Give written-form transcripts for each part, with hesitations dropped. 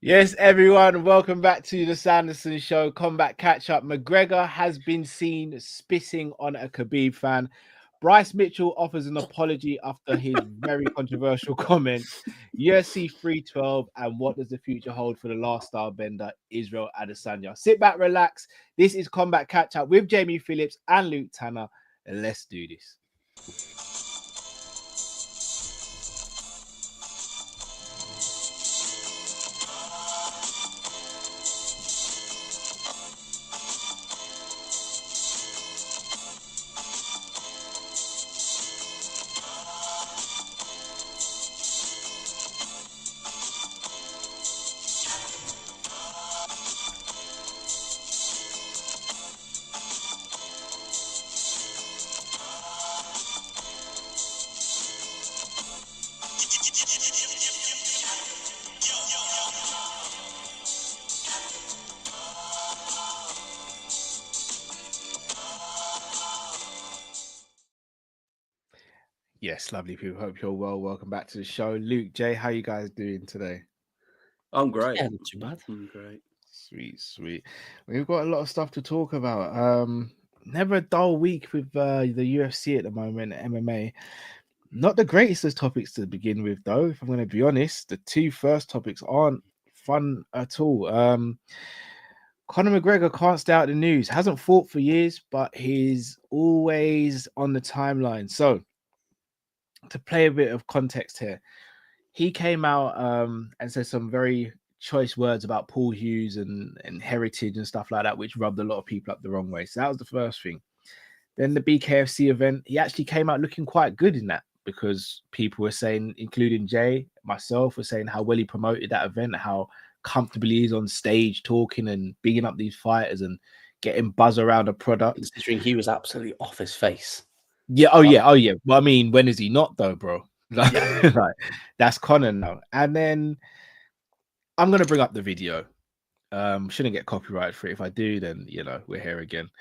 Yes, everyone, welcome back to the Sanderson Show combat catch-up. McGregor has been seen spitting on a KHABIB fan. Bryce Mitchell offers an apology after his very controversial comments. UFC 312, and what does the future hold for the last star bender, Israel Adesanya? Sit back, relax. This is Combat Catch-Up with Jamie Phillips and Luke Tanner. Let's do this. Yes, lovely people. Hope you're well. Welcome back to the show. Luke, Jay, how you guys doing today? I'm great. Yeah, not too bad. I'm great. Sweet. We've got a lot of stuff to talk about. Never a dull week with the UFC at the moment, MMA. Not the greatest of topics to begin with, though, if I'm going to be honest. The two first topics aren't fun at all. Conor McGregor can't stay out the news. Hasn't fought for years, but he's always on the timeline. So, to play a bit of context here, he came out and said some very choice words about Paul Hughes and heritage and stuff like that, which rubbed a lot of people up the wrong way. So that was the first thing. Then the BKFC event, he actually came out looking quite good in that, because people were saying, including Jay, myself, were saying how well he promoted that event, how comfortably he's on stage talking and bigging up these fighters and getting buzz around a product. Considering he was absolutely off his face. Yeah, oh yeah. Well, I mean, when is he not though, bro? Like, that's Conor now. And then I'm gonna bring up the video. Shouldn't get copyright for it. If I do, then we're here again.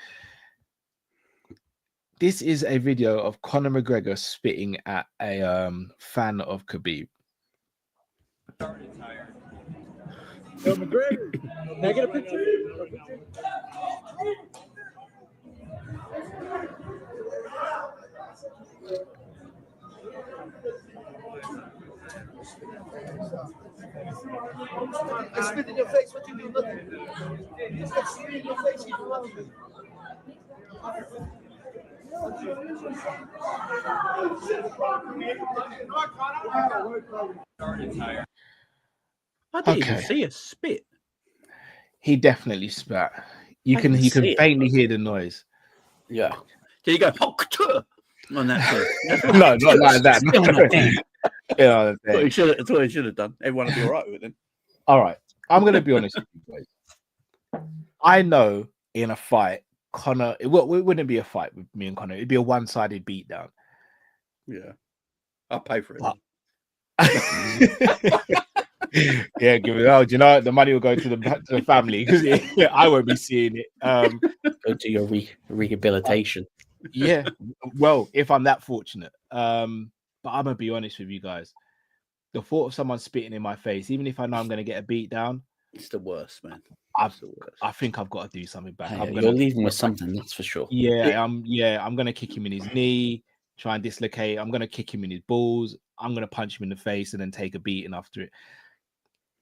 This is a video of Conor McGregor spitting at a fan of KHABIB. Yo, McGregor, can I get a picture? I spit in your face. What you do? Nothing. I spit in your face. You do nothing. I didn't even see a spit. He definitely spat. You can faintly hear the noise. Yeah. Did you go on that? No, not like that. That's what he should have done. Everyone would be all right with it then. All right. I'm going to be honest with you guys. I know in a fight, Conor, it wouldn't be a fight with me and Conor. It'd be a one-sided beatdown. Yeah. I'll pay for it. Yeah, give it. Oh, do you know what? The money will go to the family, because I won't be seeing it. Go to your rehabilitation. Yeah, well, if I'm that fortunate. But I'm gonna be honest with you guys. The thought of someone spitting in my face, even if I know I'm gonna get a beat down, it's the worst, man. I think I've got to do something back. You're leaving with something, that's for sure. Yeah, I'm gonna kick him in his knee, try and dislocate. I'm gonna kick him in his balls. I'm gonna punch him in the face and then take a beating after it.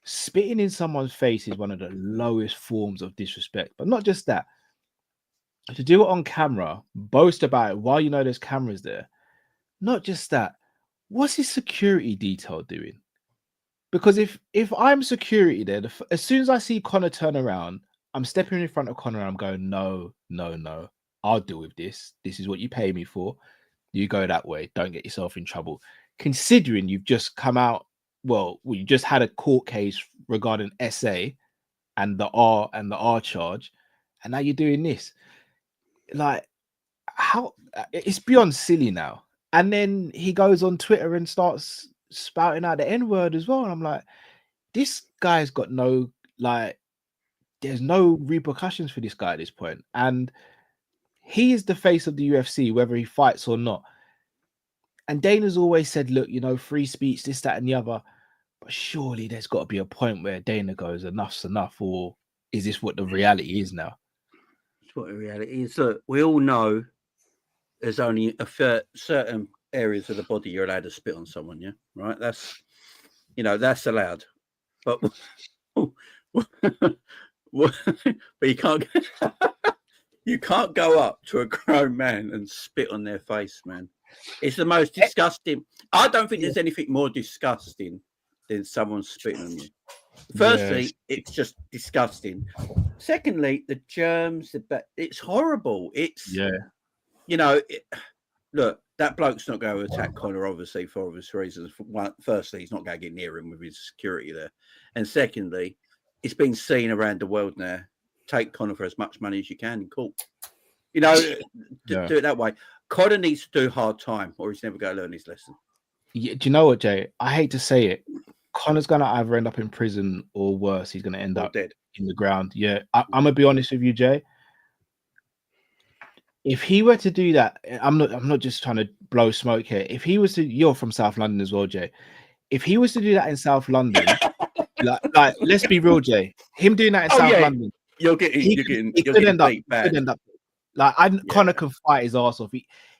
Spitting in someone's face is one of the lowest forms of disrespect. But not just that. To do it on camera, boast about it while you know there's cameras there. Not just that. What's his security detail doing? Because if I'm security there, as soon as I see Conor turn around, I'm stepping in front of Conor and I'm going, no. I'll deal with this. This is what you pay me for. You go that way. Don't get yourself in trouble. Considering you've just come out, well, you just had a court case regarding SA and the R charge, and now you're doing this. Like, how? It's beyond silly now. And then he goes on Twitter and starts spouting out the N-word as well. And I'm like, this guy's got no, like, there's no repercussions for this guy at this point. And he is the face of the UFC, whether he fights or not. And Dana's always said, look, free speech, this, that, and the other. But surely there's got to be a point where Dana goes, enough's enough, or is this what the reality is now? That's what the reality is. Look, we all know there's only certain areas of the body you're allowed to spit on someone, yeah? Right? That's allowed. But but you can't you can't go up to a grown man and spit on their face, man. It's the most disgusting. I don't think there's anything more disgusting than someone spitting on you. Firstly, it's just disgusting. Secondly, the germs, it's horrible. It's look, that bloke's not going to attack Conor, obviously, for obvious reasons. Firstly, he's not going to get near him with his security there. And secondly, it's been seen around the world now. Take Conor for as much money as you can in court. Do it that way. Conor needs to do hard time or he's never going to learn his lesson. Yeah, do you know what, Jay? I hate to say it. Conor's going to either end up in prison or worse. He's going to end up dead in the ground. Yeah, I'm going to be honest with you, Jay. If he were to do that, I'm not just trying to blow smoke here. If he was to, you're from South London as well, Jay. If he was to do that in South London, like let's be real, Jay. Him doing that in South London, he could end up. Conor can fight his ass off.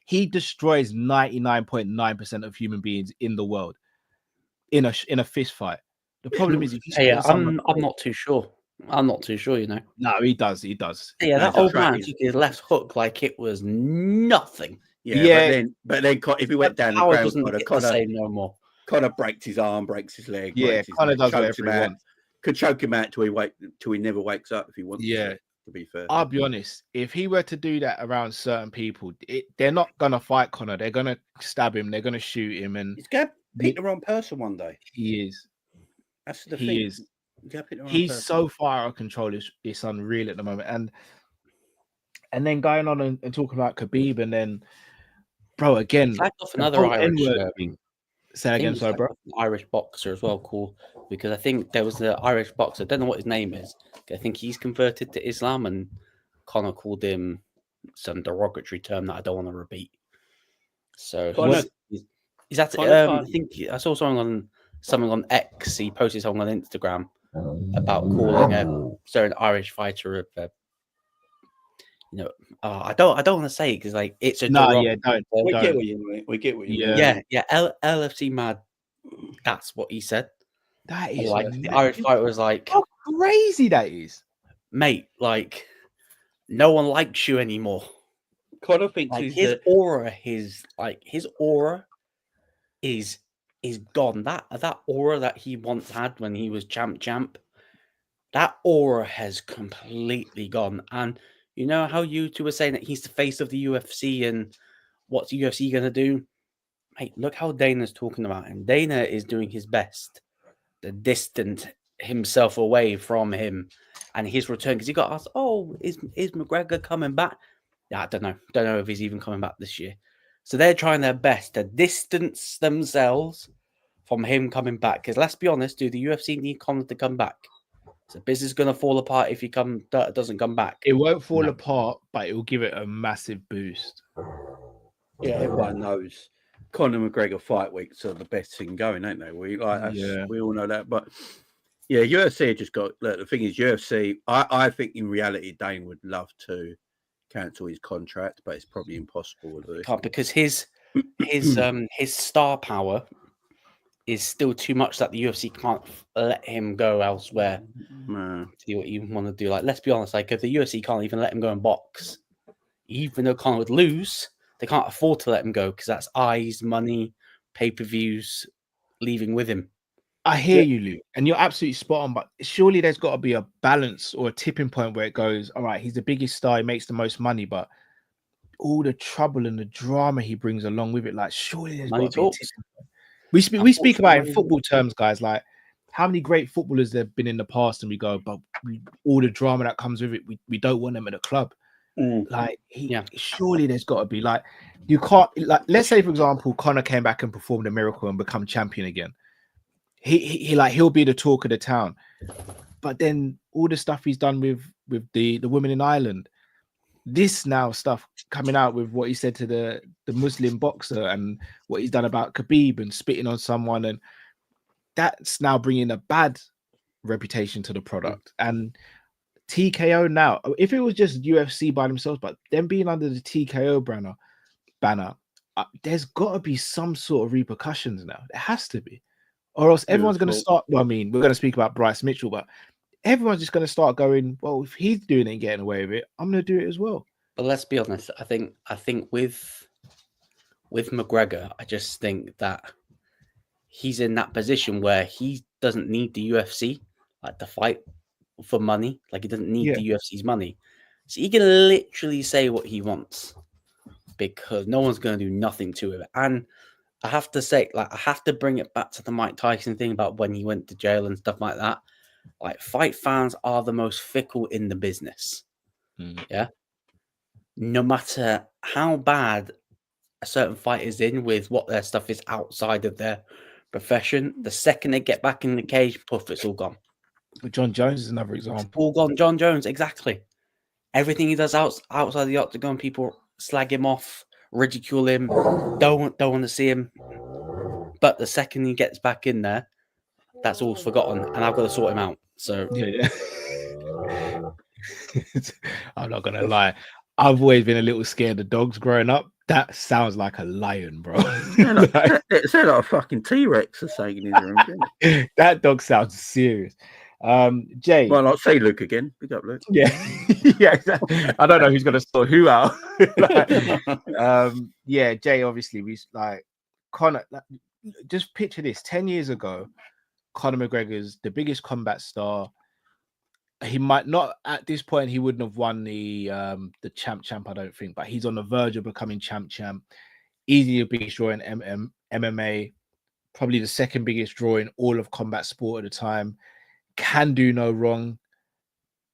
He destroys 99.9% of human beings in the world in a fist fight. The problem is, if you I'm not too sure. I'm not too sure, No, he does. Yeah, that old man took his left hook like it was nothing. Yeah. But then if he went down the ground, Conor say no more. Conor breaks his arm, breaks his leg. Yeah, Conor does whatever he wants. Could choke him out till he never wakes up if he wants. Yeah. To be fair, I'll be honest. If he were to do that around certain people, they're not gonna fight Conor. They're gonna stab him. They're gonna shoot him, and he's gonna beat the wrong person one day. He is. That's the thing. He is. He's so far out of control. It's unreal at the moment. And then going on and talking about Khabib, and then, bro, again, flagged off another Irish. Say again, sorry, bro. Irish boxer as well, cool. Because I think there was the Irish boxer. I don't know what his name is. I think he's converted to Islam, and Conor called him some derogatory term that I don't want to repeat. So he's at. I think I saw something on X. He posted something on Instagram about calling a certain Irish fighter of. I don't want to say it because it's a don't. We get what you mean. We get what you mean. Yeah. LFC mad. That's what he said. That is the Irish fighter was like, how crazy that is, mate. Like, no one likes you anymore. Conor thinks his aura is gone. That aura that he once had when he was champ, that aura has completely gone. And you know how you two were saying that he's the face of the UFC, and what's the UFC going to do? Mate, look how Dana's talking about him. Dana is doing his best to distance himself away from him and his return. Because he got asked, is McGregor coming back? Yeah, I don't know. Don't know if he's even coming back this year. So they're trying their best to distance themselves from him coming back. Because let's be honest, the UFC need Conor to come back. So business is going to fall apart if he doesn't come back. It won't fall apart, but it will give it a massive boost. Yeah, everyone knows Conor McGregor fight weeks are the best thing going, ain't they? We all know that. But yeah, UFC just got. Look, the thing is, UFC. I think in reality, Dane would love to cancel his contract, but it's probably impossible to do. Can't, because his star power is still too much that the UFC can't let him go elsewhere to do what you want to do. Like, let's be honest, if the UFC can't even let him go and box, even though Conor would lose, they can't afford to let him go because that's eyes, money, pay-per-views leaving with him. I hear you, Luke, and you're absolutely spot on, but surely there's got to be a balance or a tipping point where it goes, all right, he's the biggest star, he makes the most money, but all the trouble and the drama he brings along with it, surely there's got to be a tipping point. We speak about it in football terms, guys, how many great footballers there have been in the past, and we go, but all the drama that comes with it, we don't want them at a club. Surely there's got to be, you can't, let's say, for example, Conor came back and performed a miracle and become champion again. He'll be the talk of the town, but then all the stuff he's done with the women in Ireland, this now stuff coming out with what he said to the Muslim boxer and what he's done about Khabib and spitting on someone, and that's now bringing a bad reputation to the product. And TKO now, if it was just UFC by themselves, but them being under the TKO banner, there's got to be some sort of repercussions now. There has to be, or else everyone's going to start. Well, I mean, we're going to speak about Bryce Mitchell, but everyone's just going to start going, well, if he's doing it and getting away with it, I'm going to do it as well. But let's be honest. I think with McGregor, I just think that he's in that position where he doesn't need the UFC like to fight for money. Like he doesn't need the UFC's money, so he can literally say what he wants because no one's going to do nothing to it. And I have to say, like, I have to bring it back to the Mike Tyson thing about when he went to jail and stuff like that. Like, fight fans are the most fickle in the business. Yeah. No matter how bad a certain fight is in with what their stuff is outside of their profession, the second they get back in the cage, poof, it's all gone. John Jones is another example. It's all gone. John Jones, exactly. Everything he does outside the octagon, people slag him off, ridicule him, don't want to see him. But the second he gets back in there, that's all forgotten, and I've got to sort him out. So yeah. I'm not gonna lie. I've always been a little scared of dogs growing up. That sounds like a lion, bro. It sounds like a fucking T-Rex or something in the room. That dog sounds serious. Jay. Well, I'll say Luke again. Pick up Luke. Yeah, yeah, exactly. I don't know who's gonna sort who out. Yeah, Jay. Obviously, we like Conor. Just picture this: 10 years ago, Conor McGregor's the biggest combat star. He might not at this point. He wouldn't have won the champ. I don't think, but he's on the verge of becoming champ. Easily the biggest draw in MMA. Probably the second biggest draw in all of combat sport at the time. Can do no wrong.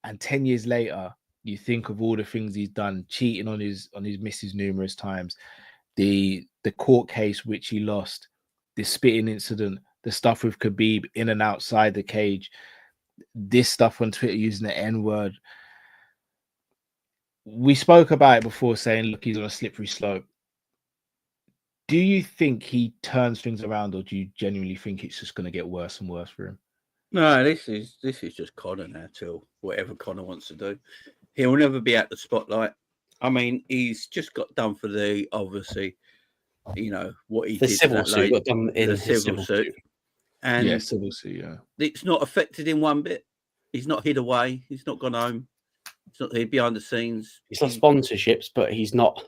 And 10 years later, you think of all the things he's done, cheating on his missus numerous times, the court case which he lost, the spitting incident, the stuff with KHABIB in and outside the cage, this stuff on Twitter using the N-word. We spoke about it before, saying, look, he's on a slippery slope. Do you think he turns things around, or do you genuinely think it's just going to get worse and worse for him? No, this is just Conor now till whatever Conor wants to do. He'll never be at the spotlight. I mean, he's just got done for the, obviously, you know, what he the did. Civil suit got done in the his civil suit. And yeah, civil suit, yeah. It's not affected him one bit. He's not hid away. He's not gone home. He's not here behind the scenes. He's lost sponsorships, but he's not.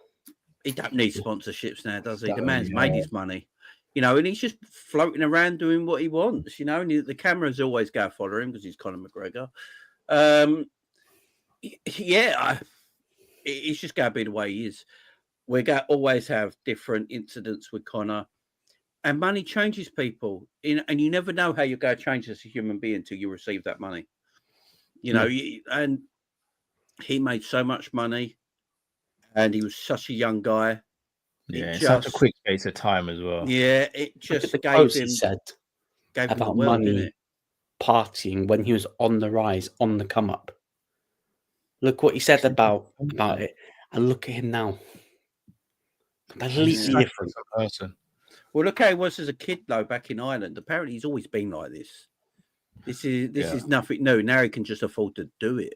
He don't need sponsorships now, does he? The man's made his money. You know, and he's just floating around doing what he wants, you know, and the cameras always go follow him because he's Conor McGregor. It's just going to be the way he is. We're going to always have different incidents with Conor, and money changes people. And you never know how you're going to change as a human being until you receive that money. You know, and he made so much money, and he was such a young guy. Yeah, such a quick space of time as well. Yeah, it just gave him about money, partying when he was on the rise, on the come up. Look what he said about it, and look at him now. Completely different person. Well, look how he was as a kid, though, back in Ireland. Apparently, he's always been like this. This is nothing new. Now he can just afford to do it.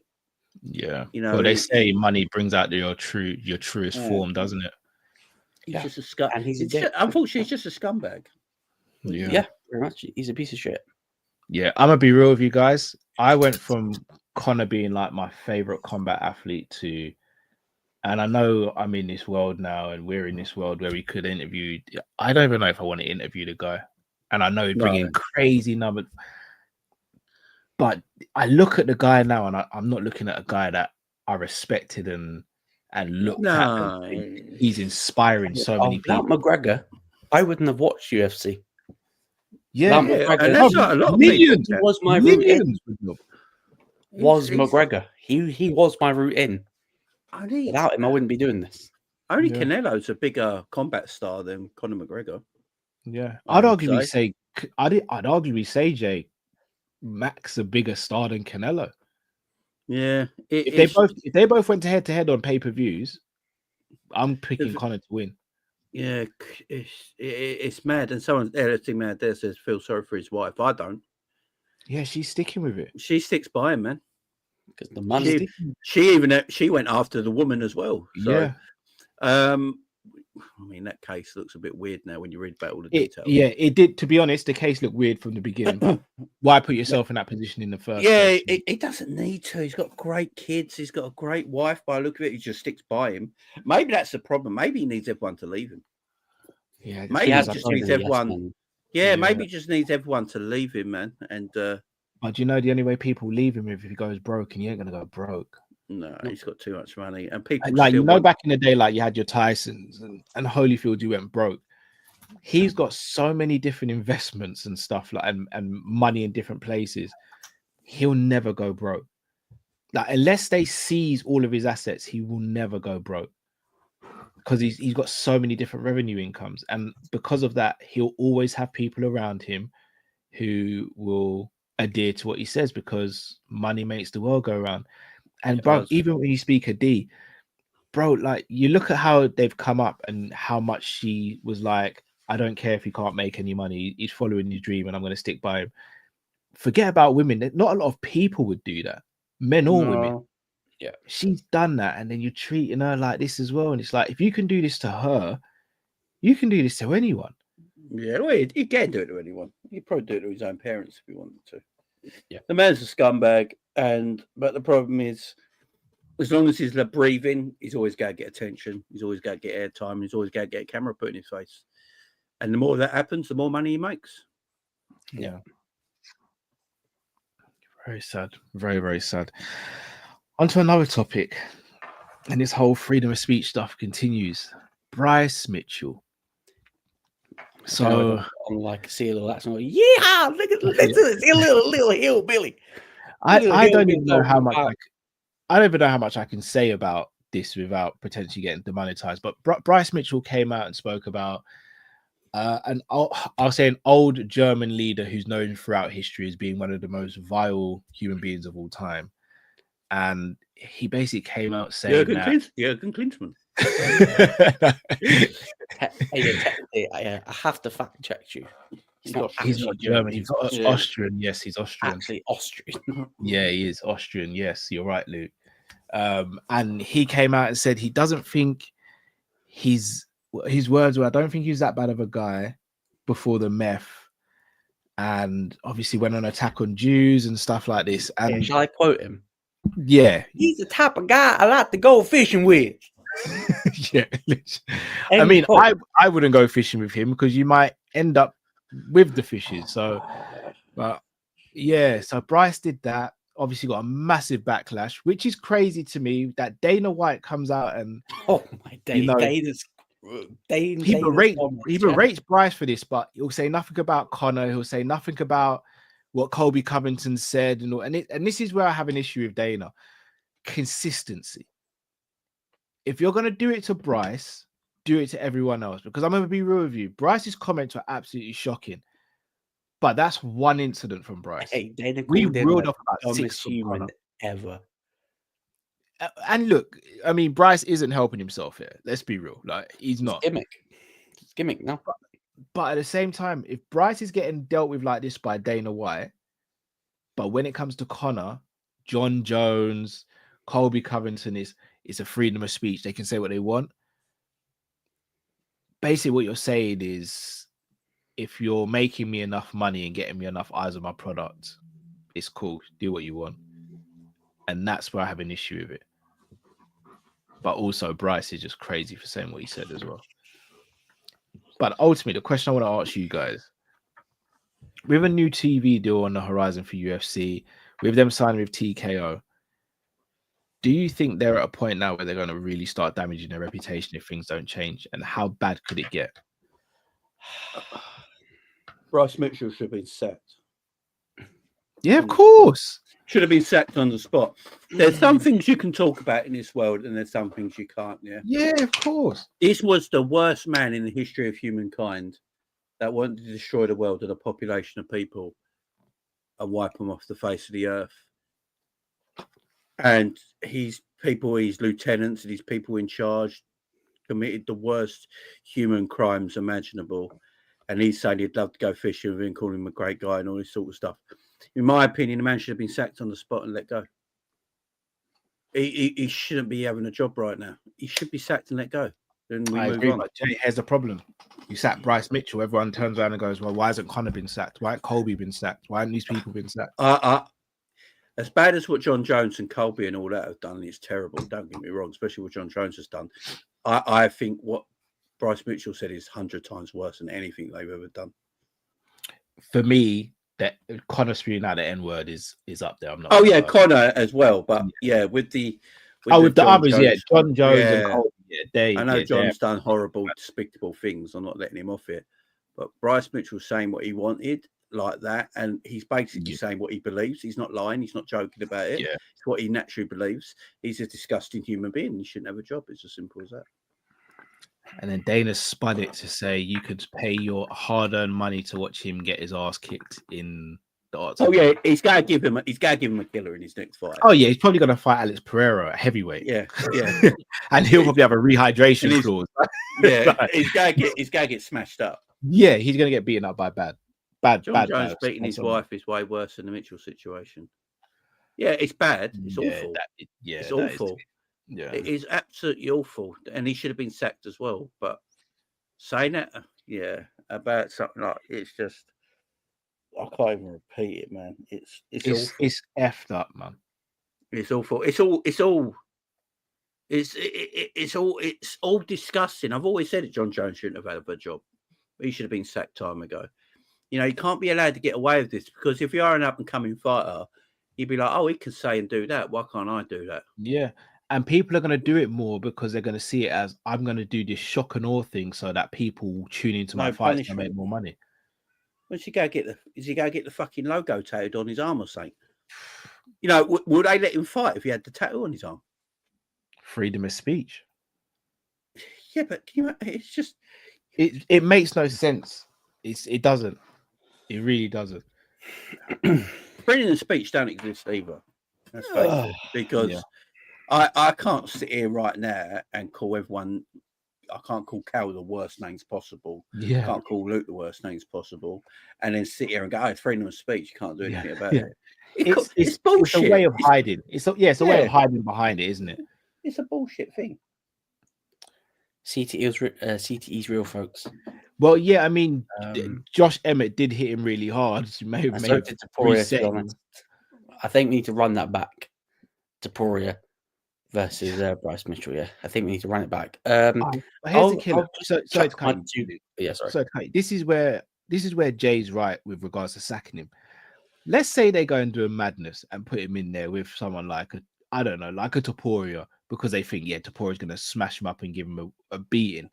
Yeah, you know. Well, they say money brings out your truest form, doesn't it? He's just a scum. And unfortunately, he's just a scumbag. Yeah, very much. He's a piece of shit. Yeah, I'm gonna be real with you guys. I went from Conor being like my favorite combat athlete to, and I know I'm in this world now, and we're in this world where we could interview. I don't even know if I want to interview the guy, and I know he'd bring in crazy numbers. But I look at the guy now, and I'm not looking at a guy that I respected and looked at. And he's inspiring so many people. Without McGregor, I wouldn't have watched UFC. Yeah, and that's not a lot of millions. People. Was my route in. Was McGregor? He was my route in. Without him, I wouldn't be doing this. Only Canelo's a bigger combat star than Conor McGregor. Yeah, I'd arguably say, Jay, Mac's a bigger star than Canelo. Yeah, if they both went head to head on pay-per-views, I'm picking Conor to win. Yeah, it's mad. And someone's editing mad there says feel sorry for his wife. I don't. Yeah, she's sticking with it. She sticks by him, man. Because the money. She went after the woman as well. So, Yeah. I mean, that case looks a bit weird now when you read about all the It, details. yeah, it did. To be honest, the case looked weird from the beginning. But why put yourself in that position in the first place? He doesn't need to. He's got great kids. He's got a great wife. By the look of it, he just sticks by him. Maybe that's the problem. Maybe he needs everyone to leave him. Yeah, maybe he just needs everyone. Yeah, maybe he just needs everyone to leave him, man. And but you know, the only way people leave him if he goes broke, and he ain't gonna go broke. No, he's got too much money, and people like still back in the day, like you had your Tysons and Holyfield, you went broke. He's got so many different investments and stuff like and money in different places. He'll never go broke. Like unless they seize all of his assets, he will never go broke because he's got so many different revenue incomes, and because of that, he'll always have people around him who will adhere to what he says because money makes the world go around. And bro, even when you speak of D, bro, like you look at how they've come up and how much she was like, I don't care if he can't make any money, he's following his dream and I'm going to stick by him. Forget about women. Not a lot of people would do that, men or women. Yeah, she's done that, and then you're treating her like this as well. And it's like, if you can do this to her, you can do this to anyone. Yeah, well, he can do it to anyone. He'd probably do it to his own parents if he wanted to. Yeah, the man's a scumbag, but the problem is, as long as he's breathing, he's always got to get attention. He's always got to get airtime. He's always got to get a camera put in his face. And the more that happens, the more money he makes. Yeah. Very sad. Very, very sad. On to another topic. And this whole freedom of speech stuff continues. Bryce Mitchell. So I'm like a seal of that. Yeah, look at this little hillbilly. I don't even know how much I don't even know how much I can say about this without potentially getting demonetized. But Bryce Mitchell came out and spoke about I'll say an old German leader who's known throughout history as being one of the most vile human beings of all time. And he basically came out saying Jürgen Klinsmann. I have to fact check you. He's not German. He's Austrian. Yes, he's Austrian. Actually, Austrian. Yeah, he is Austrian. Yes, you're right, Luke. And he came out and said he doesn't think his words were, I don't think he was that bad of a guy before the meth, and obviously went on an attack on Jews and stuff like this. And shall I quote him? Yeah, he's the type of guy I like to go fishing with. Yeah, I mean, I wouldn't go fishing with him because you might end up with the fishes. So, but yeah, so Bryce did that. Obviously, got a massive backlash, which is crazy to me that Dana White comes out and he berates Bryce for this, but he'll say nothing about Conor. He'll say nothing about what Colby Covington said, and this is where I have an issue with Dana. Consistency. If you're gonna do it to Bryce, do it to everyone else. Because I'm gonna be real with you. Bryce's comments were absolutely shocking, but that's one incident from Bryce. Hey, Dana, we reeled off about 6 human ever. And look, I mean, Bryce isn't helping himself here. Let's be real. Like, he's not. It's gimmick now. But at the same time, if Bryce is getting dealt with like this by Dana White, but when it comes to Conor, John Jones, Colby Covington, it's a freedom of speech. They can say what they want. Basically, what you're saying is, if you're making me enough money and getting me enough eyes on my product, it's cool. Do what you want. And that's where I have an issue with it. But also, Bryce is just crazy for saying what he said as well. But ultimately, the question I want to ask you guys, with a new TV deal on the horizon for UFC, with them signing with TKO, do you think they're at a point now where they're going to really start damaging their reputation if things don't change? And how bad could it get? Bryce Mitchell should have been sacked. Yeah, of course. Should have been sacked on the spot. There's some things you can talk about in this world, and there's some things you can't. Yeah, of course. This was the worst man in the history of humankind that wanted to destroy the world and a population of people and wipe them off the face of the earth. And his lieutenants and his people in charge committed the worst human crimes imaginable, and he's saying he'd love to go fishing with him, calling him a great guy and all this sort of stuff. In my opinion, the man should have been sacked on the spot and let go. He shouldn't be having a job right now. He should be sacked and let go. Then we I move agree, on. but Jay, here's the problem. You sacked Bryce Mitchell. Everyone turns around and goes, well, why hasn't Conor been sacked? Why hasn't Colby been sacked? Why haven't these people been sacked? As bad as what John Jones and Colby and all that have done, it's terrible. Don't get me wrong, especially what John Jones has done. I think what Bryce Mitchell said is 100 times worse than anything they've ever done. For me, that Conor spewing out the N-word is up there. I'm not. Oh yeah, Conor as well, but yeah, with the others, Jones, yeah, John Jones and Colby. Yeah, I know John's done horrible, despicable things. I'm not letting him off it, but Bryce Mitchell's saying what he wanted like that, and he's basically saying what he believes. He's not lying. He's not joking about it. Yeah. It's what he naturally believes. He's a disgusting human being. He shouldn't have a job. It's as simple as that. And then Dana spun it to say you could pay your hard-earned money to watch him get his ass kicked in the arts. Oh yeah, he's got to give him a killer in his next fight. Oh yeah, he's probably going to fight Alex Pereira at heavyweight. Yeah. And he'll probably have a rehydration clause. Yeah, he's got to get smashed up. Yeah, he's going to get beaten up by bad. John Jones beating his wife is way worse than the Mitchell situation. Yeah, it's bad. It's awful. It's awful. Yeah, it is absolutely awful, and he should have been sacked as well. But saying that, about something like it's just, I can't even repeat it, man. It's awful. It's effed up, man. It's awful. It's all disgusting. I've always said it. John Jones shouldn't have had a job. He should have been sacked time ago. You know, you can't be allowed to get away with this, because if you are an up and coming fighter, you'd be like, oh, he can say and do that. Why can't I do that? Yeah. And people are going to do it more because they're going to see it as, I'm going to do this shock and awe thing so that people will tune into my fights and make more money. Is he going to get the fucking logo tattooed on his arm or something? You know, would they let him fight if he had the tattoo on his arm? Freedom of speech. Yeah, but it's just... It makes no sense. It doesn't. It really doesn't. Freedom of speech don't exist either. That's basically because I can't sit here right now and call everyone. I can't call Cal the worst names possible. Yeah. I can't call Luke the worst names possible, and then sit here and go, "Oh, it's freedom of speech. You can't do anything about it." It's bullshit. It's a way of hiding. It's a way of hiding behind it, isn't it? It's a bullshit thing. CTE's real, folks. Well, yeah, I mean, Josh Emmett did hit him really hard. I think we need to run that back. Topuria versus Bryce Mitchell. Yeah, I think we need to run it back. Here's the killer. This is where Jay's right with regards to sacking him. Let's say they go and do a madness and put him in there with someone like a Topuria, because they think Topuria's going to smash him up and give him a beating.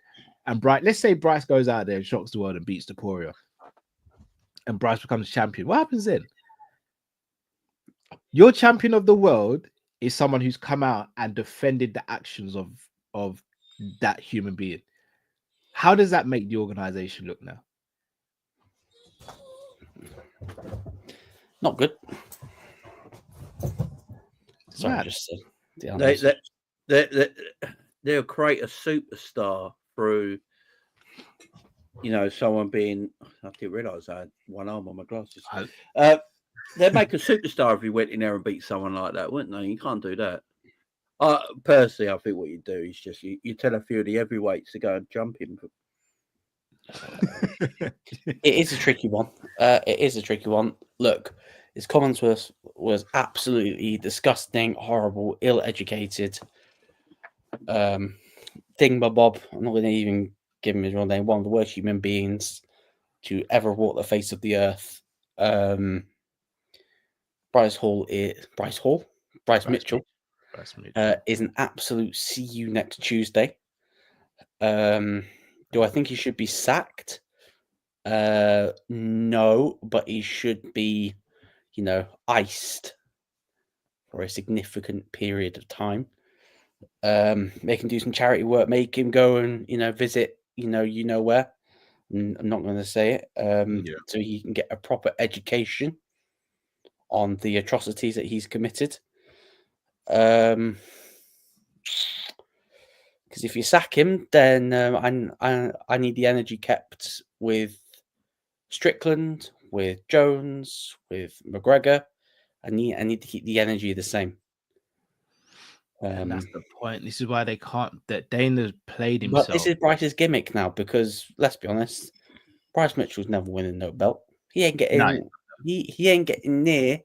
And let's say Bryce goes out there and shocks the world and beats Topuria, and Bryce becomes champion. What happens then? Your champion of the world is someone who's come out and defended the actions of that human being. How does that make the organization look now? Not good. Sorry, just they'll create a superstar through, someone being. I didn't realize I had one arm on my glasses. They'd make a superstar if you went in there and beat someone like that, wouldn't they? You can't do that. Personally, I think what you do is just you tell a few of the heavyweights to go and jump him. It is a tricky one. Look, his comments was absolutely disgusting, horrible, ill-educated. Thingamabob, I'm not going to even give him his real name, one of the worst human beings to ever walk the face of the earth. Bryce Mitchell is an absolute see you next Tuesday. Do I think he should be sacked? No, but he should be, iced for a significant period of time. Make him do some charity work, make him go and, visit, where. I'm not going to say it. So he can get a proper education on the atrocities that he's committed. Because if you sack him, then I need the energy kept with Strickland, with Jones, with McGregor. I need to keep the energy the same. And that's the point. This is why they can't. That Dana's played himself. But this is Bryce's gimmick now, because let's be honest, Bryce Mitchell's never winning no belt. He ain't getting. No. He ain't getting near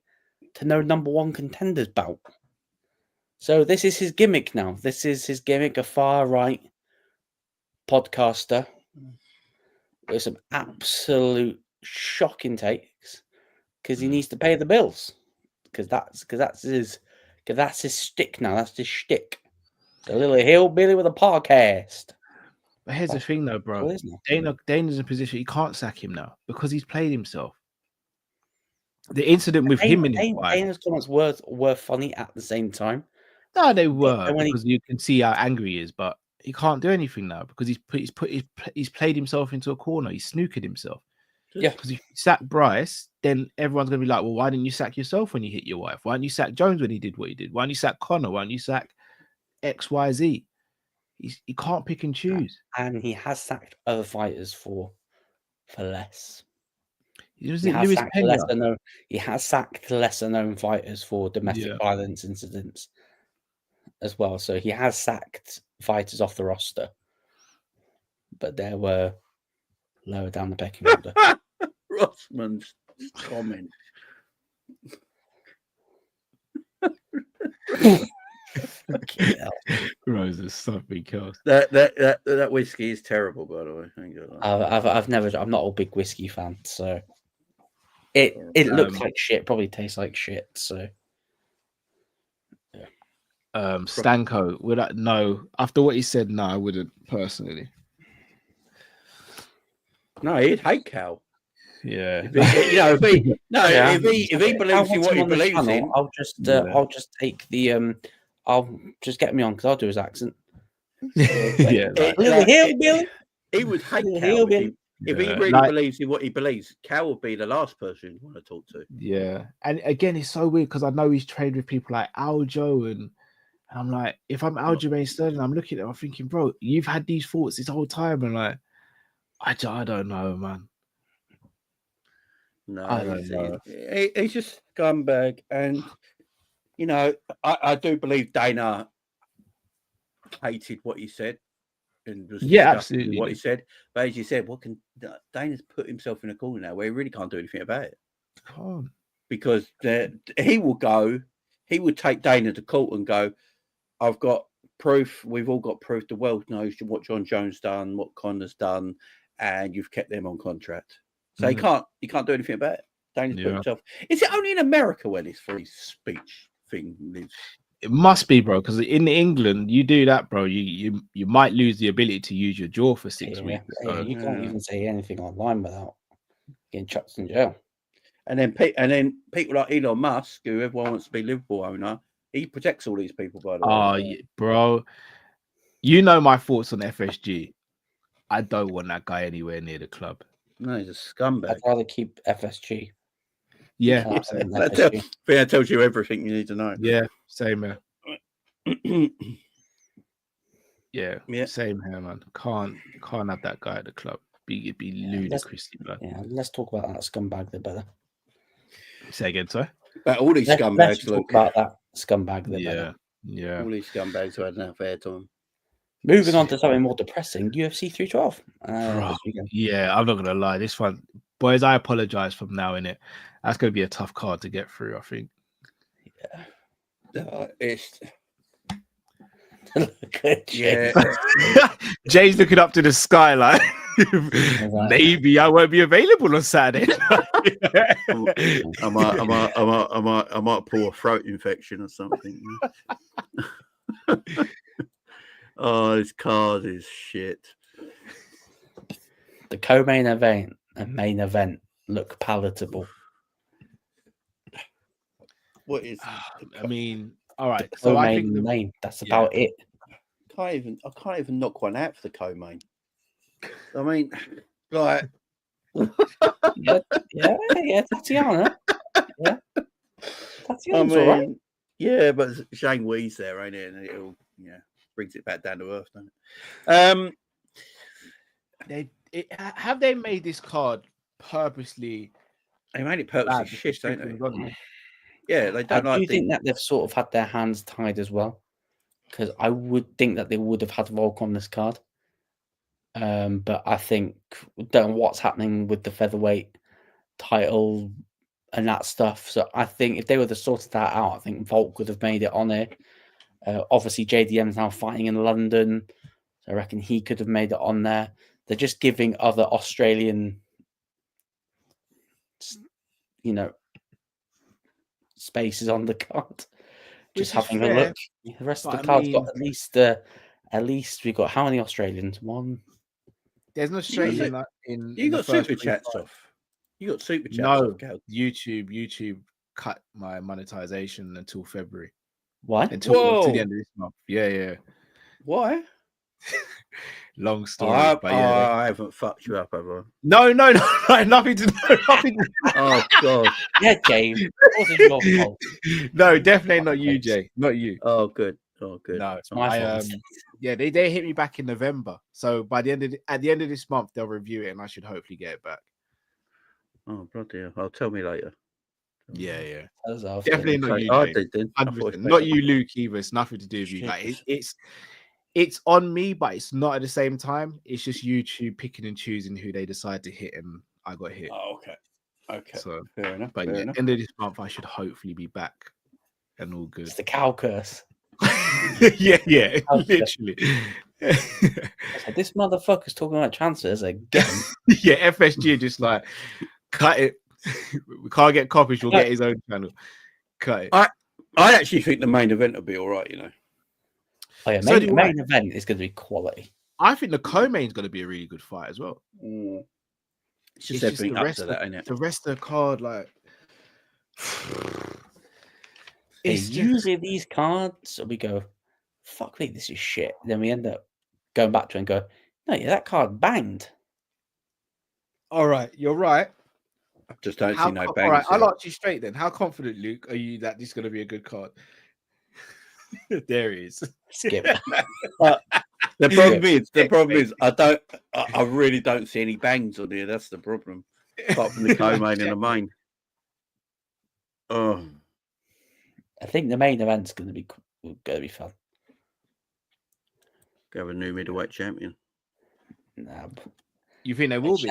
to no number one contender's bout. So this is his gimmick now. This is his gimmick, a far right podcaster with some absolute shocking takes because he needs to pay the bills. Because that's his shtick now. That's his shtick. The little hillbilly with a podcast. But here's the thing, though, bro. Dana's in a position he can't sack him now because he's played himself. The incident with him in his wife. Dana's comments were funny at the same time. No, they were because you can see how angry he is, but he can't do anything now because he's played himself into a corner. He's snooked himself. Yeah, because if you sack Bryce, then everyone's gonna be like, well, why didn't you sack yourself when you hit your wife? Why didn't you sack Jones when he did what he did? Why didn't you sack Conor? Why didn't you sack XYZ? He can't pick and choose. And he has sacked other fighters for less. He has sacked lesser known fighters for domestic violence incidents as well. So he has sacked fighters off the roster, but they were lower down the pecking order. Rossman's comment. Rose is something else. That whiskey is terrible, by the way. I'm not a big whiskey fan, so it looks like shit. Probably tastes like shit. So Stanko, no. After what he said, no, I wouldn't personally. No, he'd hate Cal. Yeah, if he believes in what he believes in, I'll just take the I'll just get me on because I'll do his accent. Yeah, he would hate Cal if he really believes in what he believes. Cal would be the last person you want to talk to. Yeah, and again, it's so weird because I know he's trained with people like Aljo, and I'm like, if I'm Aljamain Sterling, I'm looking at him, I'm thinking, bro, you've had these thoughts this whole time, and like, I don't know, man. No, he's just a scumbag, and I do believe Dana hated what he said and was absolutely what he said. But as you said, Dana's put himself in a corner now where he really can't do anything about it. Can't. Because he would take Dana to court and go, I've got proof. We've all got proof. The world knows what John Jones done, what Conor's done, and you've kept them on contract. So he can't do anything about it. Dana's put himself. Is it only in America where this free speech thing lives? It must be, bro, because in England, you do that, bro, you might lose the ability to use your jaw for 6 weeks. So. You can't even say anything online without getting chucked in jail. And then people like Elon Musk, who everyone wants to be Liverpool owner, he protects all these people, by the way. Oh, yeah, bro. You know my thoughts on FSG. I don't want that guy anywhere near the club. No, he's a scumbag. I'd rather keep FSG. Yeah. That tells you everything you need to know. Yeah, same here. Yeah, same here, man. Can't have that guy at the club. It'd be ludicrously bad. Yeah, let's talk about that scumbag there, better. Say again, sorry? But all these scumbags. Let's talk about that scumbag there, better. Yeah. All these scumbags who had enough airtime. Moving on to something more depressing, UFC 312. Yeah, I'm not gonna lie. This one, boys, I apologize from now in it. That's gonna be a tough card to get through, I think. Yeah. It's Look at Jay. Jay's looking up to the skyline. Maybe I won't be available on Saturday. I might pull a throat infection or something. Oh, this card is shit. The co-main event and main event look palatable. What is? I mean, all right. So I think the main. That's about it. I can't even knock one out for the co-main. I mean, like, yeah, Tatiana. Yeah, Tatiana's all right. Yeah, but Shane Wee's there, ain't it? And brings it back down to earth, doesn't it? Have they made this card purposely? They made it purposely bad to shit, don't things they? on it? Yeah, they I don't do like think that they've sort of had their hands tied as well, because I would think that they would have had Volk on this card. But I think don't know what's happening with the featherweight title and that stuff. So I think if they would have sorted that out, I think Volk would have made it on it. Obviously, JDM's now fighting in London, so I reckon he could have made it on there. They're just giving other Australian, spaces on the card. Just Which is having a fair, look. The rest of but the I card's mean- got at least we've got how many Australians? One. There's an Australian You in the got first super three chats fights. off. You got super chats No, off, Cal. YouTube cut my monetization until February. Why? Until Whoa. the end of this month. Yeah. Why? Long story. I but yeah. haven't fucked you up, have I? No, nothing to do. Nothing to Oh God. Yeah, James. It wasn't your fault. No, definitely not you, Jay. Not you. Oh good. Oh good. No, It's my fault. Yeah, they hit me back in November. So by the end of at the end of this month, they'll review it, and I should hopefully get it back. Oh bloody hell. Tell me later. Yeah. As of- Definitely not you, I Jay. did then. I thought 100%. it was Not you, Luke, either. It's nothing to do with you. Like it's on me, but it's not at the same time. It's just YouTube picking and choosing who they decide to hit, and I got hit. Oh, okay. So, Fair enough. but fair yeah, enough. end of this month, I should hopefully be back and all good. It's the cow curse. yeah, Okay. literally. I said, this motherfucker's talking about transfers again. Yeah, FSG just like cut it. We can't get copies. We'll get his own channel. Cut it. I actually think the main event will be all right. You know. Oh, yeah, So do I. main event is going to be quality. I think the co-main's going to be a really good fight as well. It's just It's everything the up rest to that, ain't it? The rest of the card, like, It's usually these cards, we go, fuck me, this is shit. Then we end up going back to it and go, no, yeah, that card banged. all right. You're right. I just don't see no All bangers. right, I'll here. ask you straight then. How confident, Luke, are you that this is going to be a good card? There he is. Skip. The problem is, I really don't see any bangs on here. That's the problem. Apart from the co-main and the main. Oh, I think the main event's going to be fun. go have a new middleweight champion. Nah, You think they will be?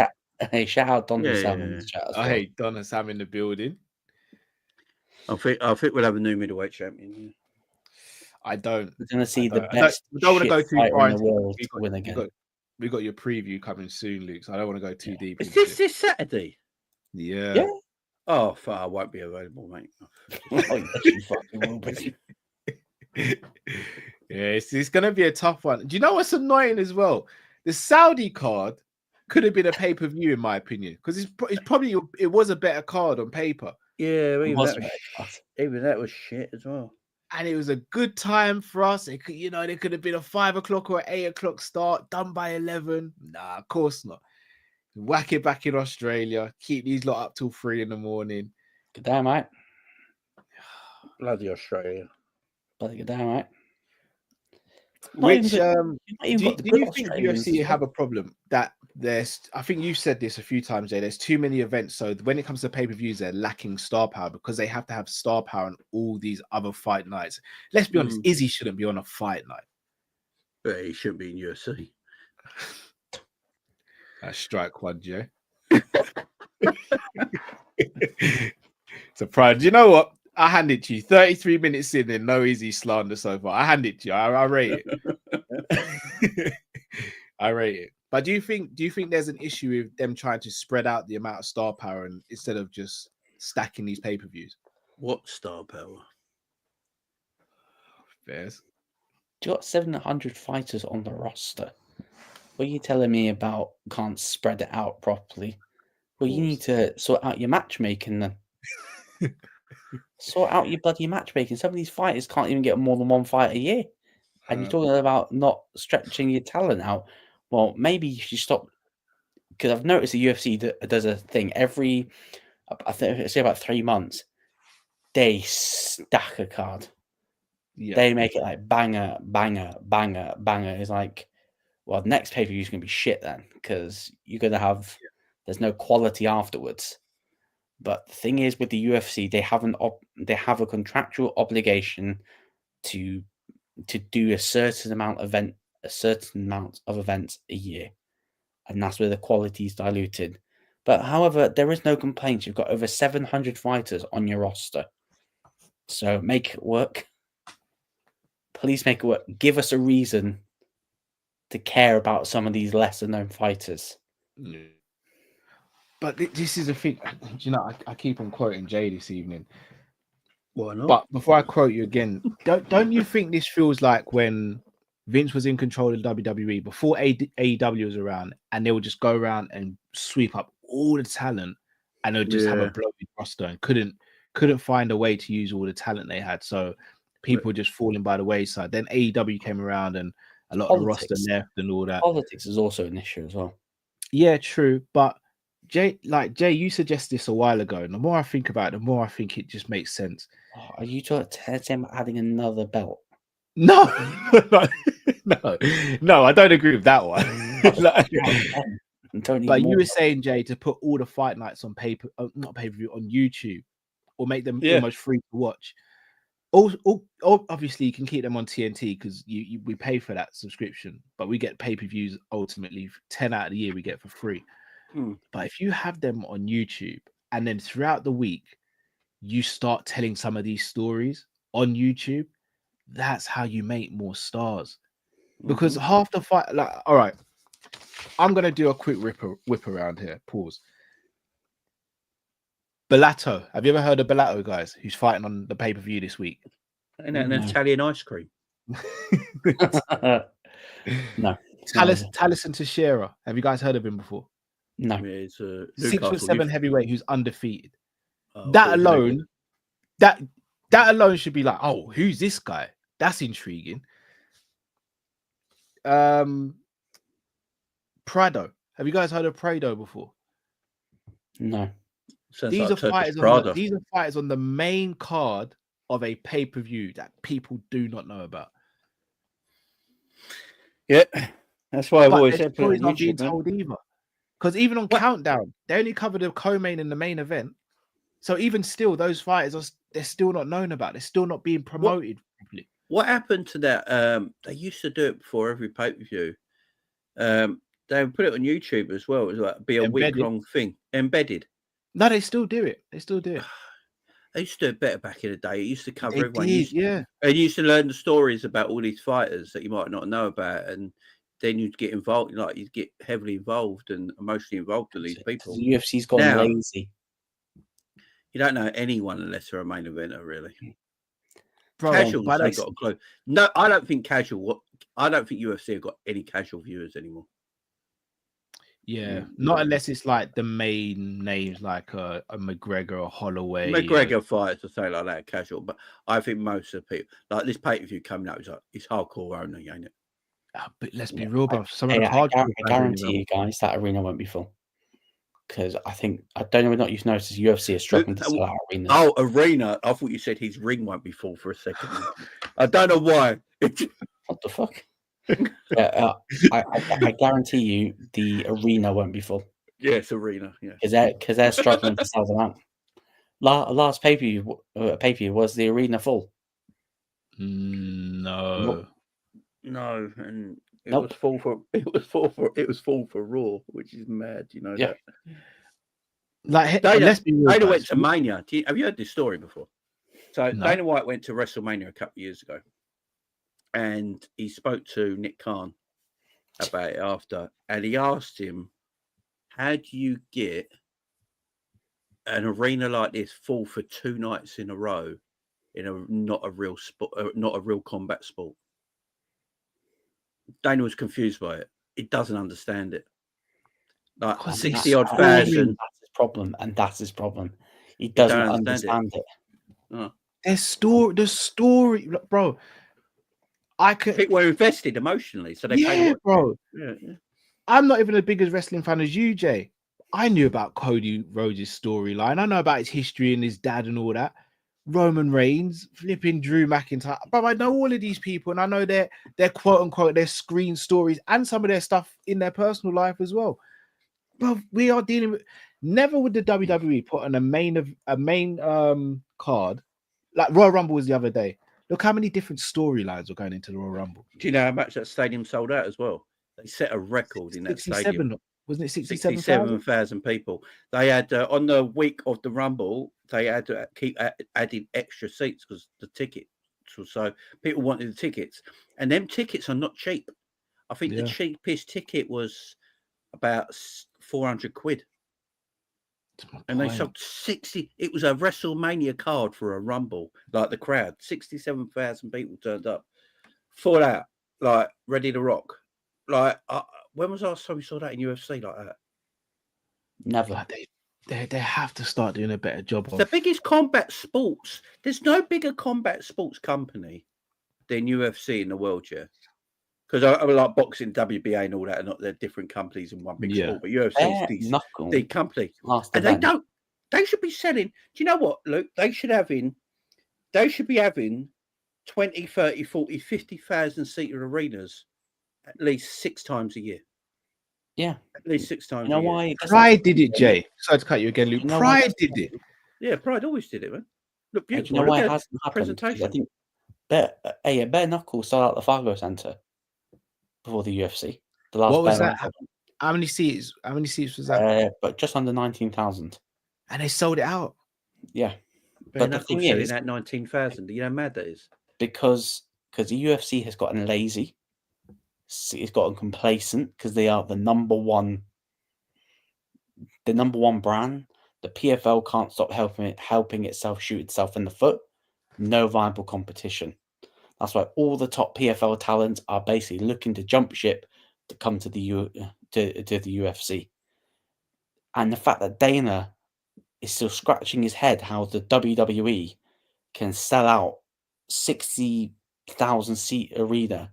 Hey, shout out Don Yeah, Sam yeah, in yeah. the chat as I well. hate Donna Sam in the building. I think we'll have a new middleweight champion. Yeah. I don't. We're going to see I the don't- best we don't want to go shit too fighter far in the into world to win again. We got your preview coming soon, Luke. So I don't want to go too deep. Is into this it. this Saturday? Yeah. Yeah. Oh, fuck, I won't be available, mate. Oh, yes, you fucking will be. Yeah, it's going to be a tough one. Do you know what's annoying as well? The Saudi card could have been a pay-per-view, in my opinion, because it's probably it was a better card on paper, Yeah, even Was that, right, was, even that was shit as well. and it was a good time for us. It could, there could have been a 5 o'clock or 8 o'clock start, done by 11. Nah, of course not. Whack it back in Australia. Keep these lot up till 3 in the morning. Good damn right. Bloody Australia. Bloody good damn right. Which Do do you good think Australians UFC as have well. a problem that there's? I think you've said this a few times, Jay. There's too many events, so when it comes to pay-per-views, they're lacking star power because they have to have star power on all these other fight nights. Let's be honest, Izzy shouldn't be on a fight night. But he shouldn't be in UFC. Strike one, Jay. Surprised. You know what? I hand it to you. 33 minutes in and no easy slander so far. I hand it to you. I rate it. I rate it. But do you think there's an issue with them trying to spread out the amount of star power and instead of just stacking these pay-per-views? What star power? Fairs. You got 700 fighters on the roster. What are you telling me about can't spread it out properly? Well, you need to sort out your matchmaking then. Sort out your bloody matchmaking. Some of these fighters can't even get more than one fight a year. And you're talking about not stretching your talent out. Well, maybe you should stop. Because I've noticed the UFC does a thing every, I think, say about 3 months. They stack a card. Yeah. They make it like banger, banger, banger, banger. It's like, well, the next pay per view is going to be shit then, because you're going to have there's no quality afterwards. But the thing is, with the UFC, they have a contractual obligation to do a certain amount of events a year, and that's where the quality is diluted. But however, there is no complaints. You've got over 700 fighters on your roster, so make it work. Please make it work. Give us a reason to care about some of these lesser known fighters. Yeah. But this is a thing. You know, I keep on quoting Jay this evening. Why not? But before I quote you again, don't you think this feels like when Vince was in control of WWE before AEW was around, and they would just go around and sweep up all the talent, and they would just have a bloated roster and couldn't find a way to use all the talent they had. So people just falling by the wayside. Then AEW came around and a lot of the roster left and all that. Politics is also an issue as well. Yeah, true. But Jay, you suggested this a while ago, and the more I think about it, the more I think it just makes sense. Oh, are you talking about adding another belt? No, no, I don't agree with that one. But you were saying, Jay, to put all the fight nights on not pay-per-view, on YouTube, or make them almost free to watch. Obviously, you can keep them on TNT because we pay for that subscription, but we get pay-per-views ultimately 10 out of the year we get for free. But if you have them on YouTube and then throughout the week you start telling some of these stories on YouTube, that's how you make more stars. Because half the fight, like, all right, I'm gonna do a quick whip around here. Pause. Bellato. Have you ever heard of Bellato, guys? Who's fighting on the pay-per-view this week? And an Italian ice cream. No. Taliesin Teixeira. Have you guys heard of him before? No. Yeah, it's 6'7" heavyweight who's undefeeted. That alone should be like, oh, who's this guy? That's intriguing. Prado. Have you guys heard of Prado before? No. These are fighters on the main card of a pay-per-view that people do not know about. Yeah, that's why I've always said put it on not being told either. Because even on Countdown, they only covered the co-main and the main event. So even still, those fighters they're still not known about. They're still not being promoted properly. What happened to that? They used to do it before every pay-per-view. They would put it on YouTube as well. It was like be a week-long thing, embedded. No, they still do it. They used to do it better back in the day. It used to cover everyone. Yeah. And you used to learn the stories about all these fighters that you might not know about, and then you'd get involved, like you'd get heavily involved and emotionally involved with these people. The UFC's gone lazy. You don't know anyone unless they're a main eventer, really. Bro, casuals, they got a clue. No, I don't think UFC have got any casual viewers anymore. Yeah, not unless it's like the main names like a McGregor or Holloway. McGregor fights or something like that, casual. But I think most of the people, like this pay-per-view coming up, it's hardcore only, ain't it? But let's be real, bro. I guarantee you guys that arena won't be full. Because I don't know what you've noticed, UFC is struggling to sell out arenas. Oh, arena. I thought you said his ring won't be full for a second. I don't know why. What the fuck? I guarantee you the arena won't be full. Yes, arena. Yeah, because they're struggling to sell them out. Last pay-per-view was the arena full. No, and it was full for Raw, which is mad. You know that. Like let's be real. Dana went to Mania. Have you heard this story before? So Dana White went to WrestleMania a couple of years ago. And he spoke to Nick Khan about it after, and he asked him, "How do you get an arena like this full for 2 nights in a row in not a real combat sport?" Dana was confused by it. He doesn't understand it. Like 60-odd thousand. That's his problem, and that's his problem. He doesn't understand it. Oh. The story, bro. People were invested emotionally, so they paid. Bro. Yeah. I'm not even the biggest wrestling fan as you, Jay. I knew about Cody Rhodes' storyline. I know about his history and his dad and all that. Roman Reigns, flipping Drew McIntyre. But I know all of these people, and I know their quote unquote their screen stories and some of their stuff in their personal life as well. But we are dealing with. Never would the WWE put on a main card like Royal Rumble was the other day. Look how many different storylines were going into the Royal Rumble. Do you know how much that stadium sold out as well? They set a record in that stadium. Wasn't it 67,000 people? They had on the week of the Rumble, they had to keep adding extra seats because the tickets were so people wanted the tickets, and them tickets are not cheap. I think the cheapest ticket was about 400 quid. And they sold 60. It was a WrestleMania card for a Rumble, like the crowd. 67,000 people turned up, full out, like ready to rock. Like, when was the last time we saw that in UFC like that? Never. Like they have to start doing a better job. It's the biggest combat sports. There's no bigger combat sports company than UFC in the world, yeah. Because I like boxing, WBA, and all that, and they're different companies in one big sport. But UFC is the company, and they should be selling. Do you know what, Luke? They should be having 20, 30, 40, 50,000 seater arenas at least 6 times a year. Yeah, at least 6 times. You know why? Pride did it, Jay. Sorry to cut you again, Luke. Pride did it. Yeah, Pride always did it, man. Look beautiful. You know why it hasn't happened? I think Bare Knuckle sold out the Fargo Centre before the UFC. The last what was that? How many seats? How many seats was that? But just under 19,000. And they sold it out. Yeah, but the thing is, that 19,000. Do you know how mad that is? Because the UFC has gotten lazy. It's gotten complacent because they are the number one brand. The PFL can't stop helping itself shoot itself in the foot. No viable competition. That's why all the top PFL talents are basically looking to jump ship to come to the UFC. And the fact that Dana is still scratching his head how the WWE can sell out 60,000 seat arena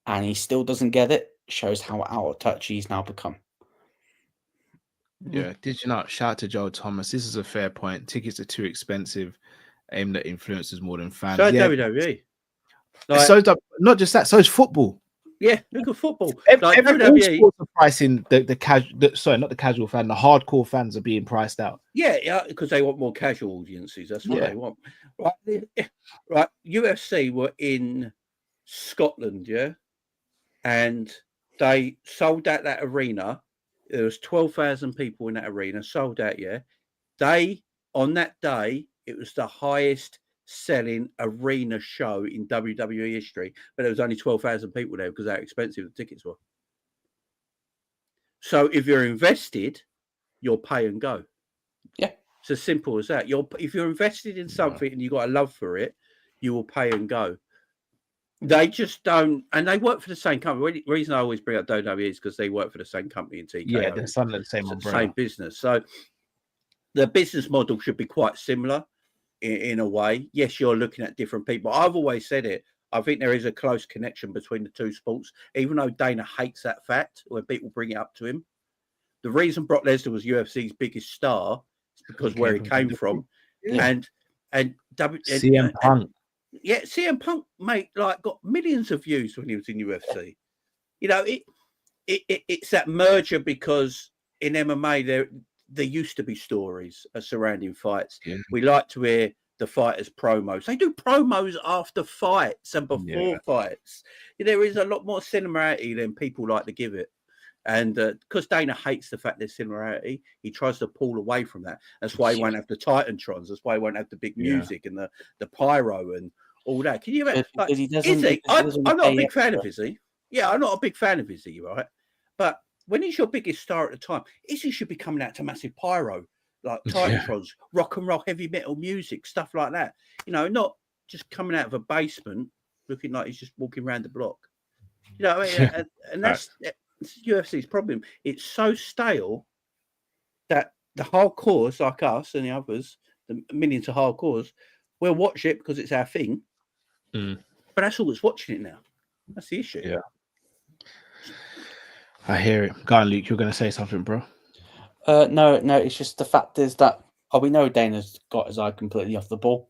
and he still doesn't get it shows how out of touch he's now become. Yeah, did you not? Shout out to Joel Thomas. This is a fair point. Tickets are too expensive, aimed at influencers more than fans. So WWE. Not just that, so is football. Yeah, look at football. Every sports are pricing the casual fan, the hardcore fans are being priced out. Yeah, because they want more casual audiences. That's what they want. Right. UFC were in Scotland, yeah, and they sold out that arena. There was 12,000 people in that arena, sold out. Yeah, on that day it was the highest selling arena show in WWE history, but there was only 12,000 people there because how expensive the tickets were. So if you're invested, you'll pay and go. Yeah, it's as simple as that. If you're invested in something and you've got a love for it, you will pay and go. They just don't, and they work for the same company. The reason I always bring up WWE is because they work for the same company in TKO. Yeah, they're some of the same umbrella. Same business. So the business model should be quite similar in a way. Yes, you're looking at different people. I've always said it. I think there is a close connection between the two sports, even though Dana hates that fact when people bring it up to him. The reason Brock Lesnar was UFC's biggest star is because where he came from. Yeah. And CM Punk. Yeah, CM Punk, mate, got millions of views when he was in UFC. You know, it's that merger because in MMA there used to be stories surrounding fights. Yeah. We like to hear the fighters' promos. They do promos after fights and before fights. There is a lot more similarity than people like to give it. And because Dana hates the fact there's similarity, he tries to pull away from that. That's why he won't have the Titantrons. That's why he won't have the big music and the pyro and all that. Can you imagine? I'm not a big fan of Izzy. Yeah, I'm not a big fan of Izzy, right? But when he's your biggest star at the time, Izzy should be coming out to massive pyro, like Titantrons, rock and roll, heavy metal music, stuff like that. You know, not just coming out of a basement looking like he's just walking around the block. You know, and that's UFC's problem. It's so stale that the hardcores like us and the others, the millions of hardcores, we'll watch it because it's our thing. But that's all that's watching it now. That's the issue. Yeah. I hear it. Go on, Luke. You're going to say something, bro. No. It's just the fact is that Oh, we know Dana's got his eye completely off the ball.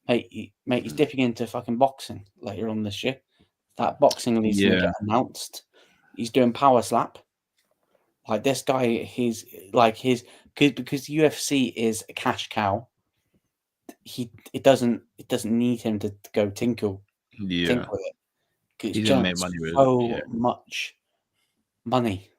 Mate, he's dipping into fucking boxing later on this year. That boxing league's going to get announced. He's doing power slap. Like this guy, because UFC is a cash cow. It doesn't need him to go tinkle with it. He's gonna make money with so much money.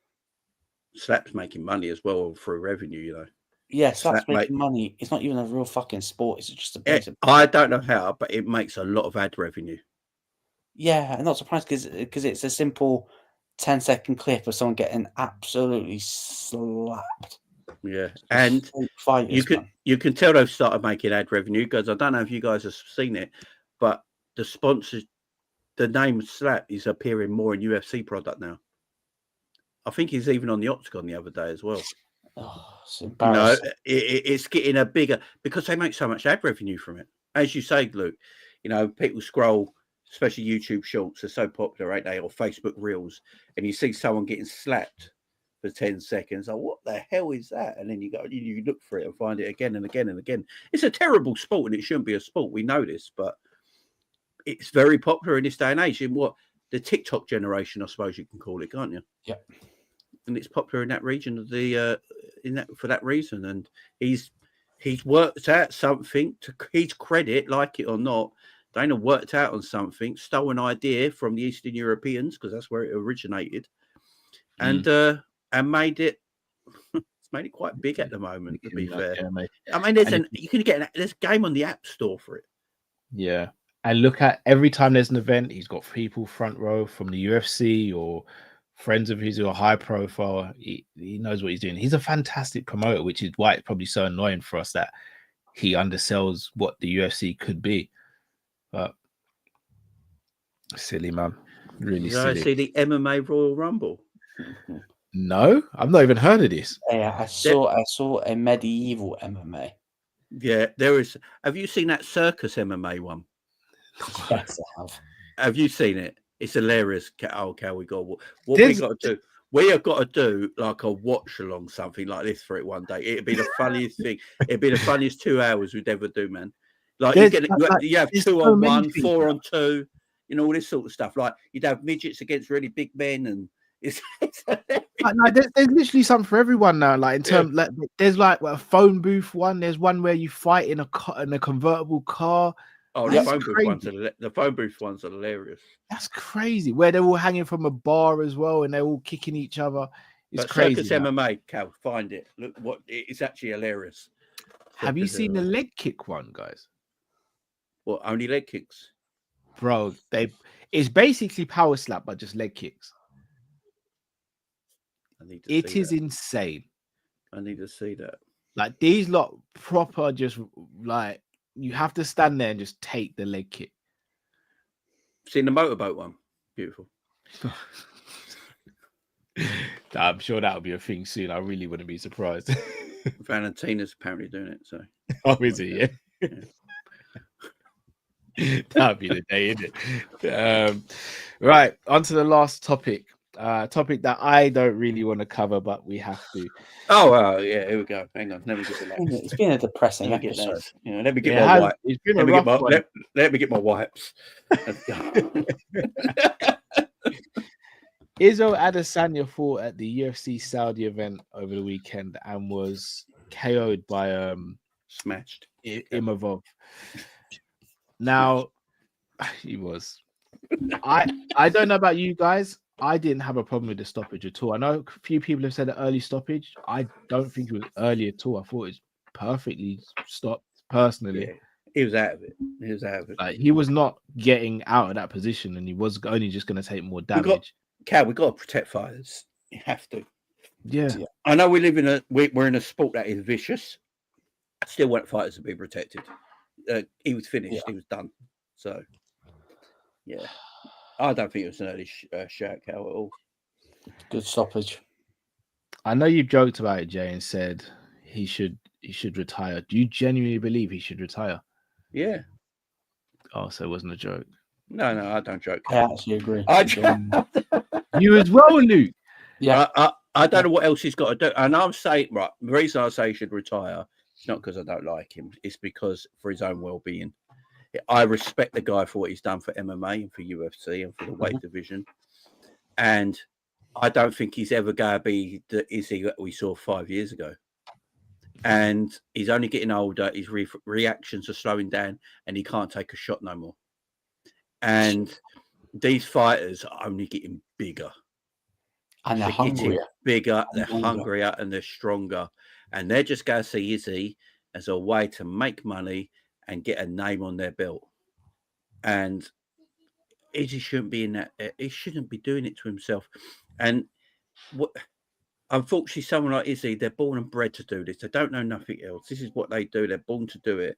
Slap's making money as well through revenue, you know. Yeah, Slap's making money. It's not even a real fucking sport. It's just a basic. I don't know how, but it makes a lot of ad revenue. Yeah, I'm not surprised because it's a simple 10-second clip of someone getting absolutely slapped. Yeah, and you can tell they've started making ad revenue because I don't know if you guys have seen it, but the sponsors, the name Slap is appearing more in UFC product now. I think he's even on the Octagon the other day as well. Oh, it's embarrassing. You know, it's getting a bigger because they make so much ad revenue from it. As you say, Luke, you know, people scroll, especially YouTube Shorts are so popular, ain't they? Or Facebook Reels, and you see someone getting slapped for 10 seconds. Like, what the hell is that? And then you look for it and find it again and again and again. It's a terrible sport, and it shouldn't be a sport. We know this, but it's very popular in this day and age. In what the TikTok generation, I suppose you can call it, can't you? Yeah. And it's popular in that region of the for that reason. And he's worked out something to his credit, like it or not. Dana worked out on something, stole an idea from the Eastern Europeans because that's where it originated, and made it. It's made it quite big at the moment. To be fair, I mean, there's a game on the App Store for it. Yeah, and look at every time there's an event, he's got people front row from the UFC or friends of his who are high profile. He knows what he's doing. He's a fantastic promoter, which is why it's probably so annoying for us that he undersells what the UFC could be. But silly, man. Really silly. See the MMA Royal Rumble? No, I've not even heard of this. Yeah, I saw a medieval MMA. Yeah, there is. Have you seen that circus MMA one? Yes, I have. Have you seen it? It's hilarious. Okay, we got what we got to do. We have got to do like a watch along, something like this for it one day. It'd be the funniest thing. It'd be the funniest 2 hours we'd ever do, man. Like you have 2-on-1, 4-on-2, you know, all this sort of stuff. Like you'd have midgets against really big men, and it's there's literally something for everyone now. Like in terms, like there's like a phone booth one. There's one where you fight in a convertible car. Oh, the phone booth ones are hilarious. That's crazy. Where they're all hanging from a bar as well, and they're all kicking each other. It's crazy. Circus MMA, Cal, find it. Look, it's actually hilarious. Have you seen the leg kick one, guys? What, only leg kicks? Bro, it's basically power slap, but just leg kicks. It is insane. I need to see that. Like these lot proper, just like you have to stand there and just take the leg kick. Seen the motorboat one? Beautiful. I'm sure that'll be a thing soon. I really wouldn't be surprised. Valentina's apparently doing it. So, oh, is he? Yeah. That'd be the day, isn't it? Right, on to the last topic. Topic that I don't really want to cover, but we have to. Oh, yeah, here we go. Hang on, let me get relaxed. It's been a depressing episode. Let me get my wipes. Let me get my wipes. Israel Adesanya fought at the UFC Saudi event over the weekend and was KO'd by smashed Imavov. Now he was. I don't know about you guys. I didn't have a problem with the stoppage at all. I know a few people have said an early stoppage. I don't think it was early at all. I thought it was perfectly stopped personally. Yeah, he was out of it. Like, he was not getting out of that position, and he was only just going to take more damage. We've got to protect fighters. You have to. Yeah. I know we're in a sport that is vicious. I still want fighters to be protected. He was finished. Yeah. He was done. So, yeah. I don't think it was an early shout out at all. Good stoppage. I know you joked about it, Jay, and said he should retire. Do you genuinely believe he should retire? Yeah. Oh, so it wasn't a joke. No, I don't joke. I actually agree. You as well, Luke. Yeah. I don't know what else he's got to do. And I'm saying, right, the reason I say he should retire It's not because I don't like him. It's because for his own well-being. I respect the guy for what he's done for MMA and for UFC and for the weight division. And I don't think he's ever going to be the Izzy that we saw 5 years ago. And he's only getting older. His reactions are slowing down and he can't take a shot no more. And these fighters are only getting bigger. And they're hungrier. Bigger, they're hungrier and they're stronger. And they're just going to see Izzy as a way to make money and get a name on their belt. And Izzy shouldn't be in that. He shouldn't be doing it to himself. And unfortunately, someone like Izzy, they're born and bred to do this. They don't know nothing else. This is what they do. They're born to do it.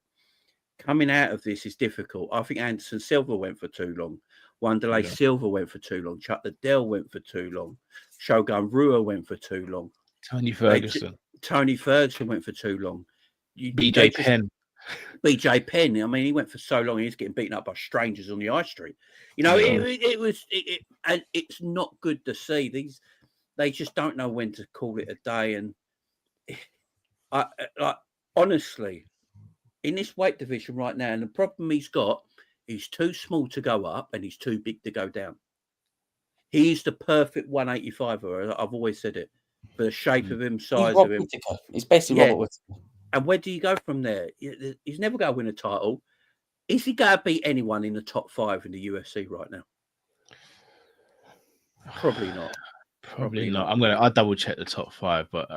Coming out of this is difficult. I think Anderson Silva went for too long. Wanderlei Silva went for too long. Chuck Liddell went for too long. Shogun Rua went for too long. Tony Ferguson went for too long. BJ Penn. BJ Penn. I mean, he went for so long. He was getting beaten up by strangers on the high street. You know, and it's not good to see. They just don't know when to call it a day. And honestly, in this weight division right now, and the problem he's got, he's too small to go up and he's too big to go down. He's the perfect 185er. I've always said it. For the shape of him, size of him. He's basically Robert Whittaker. And where do you go from there? He's never going to win a title. Is he going to beat anyone in the top 5 in the UFC right now? Probably not. Probably not. I'll double check the top 5, but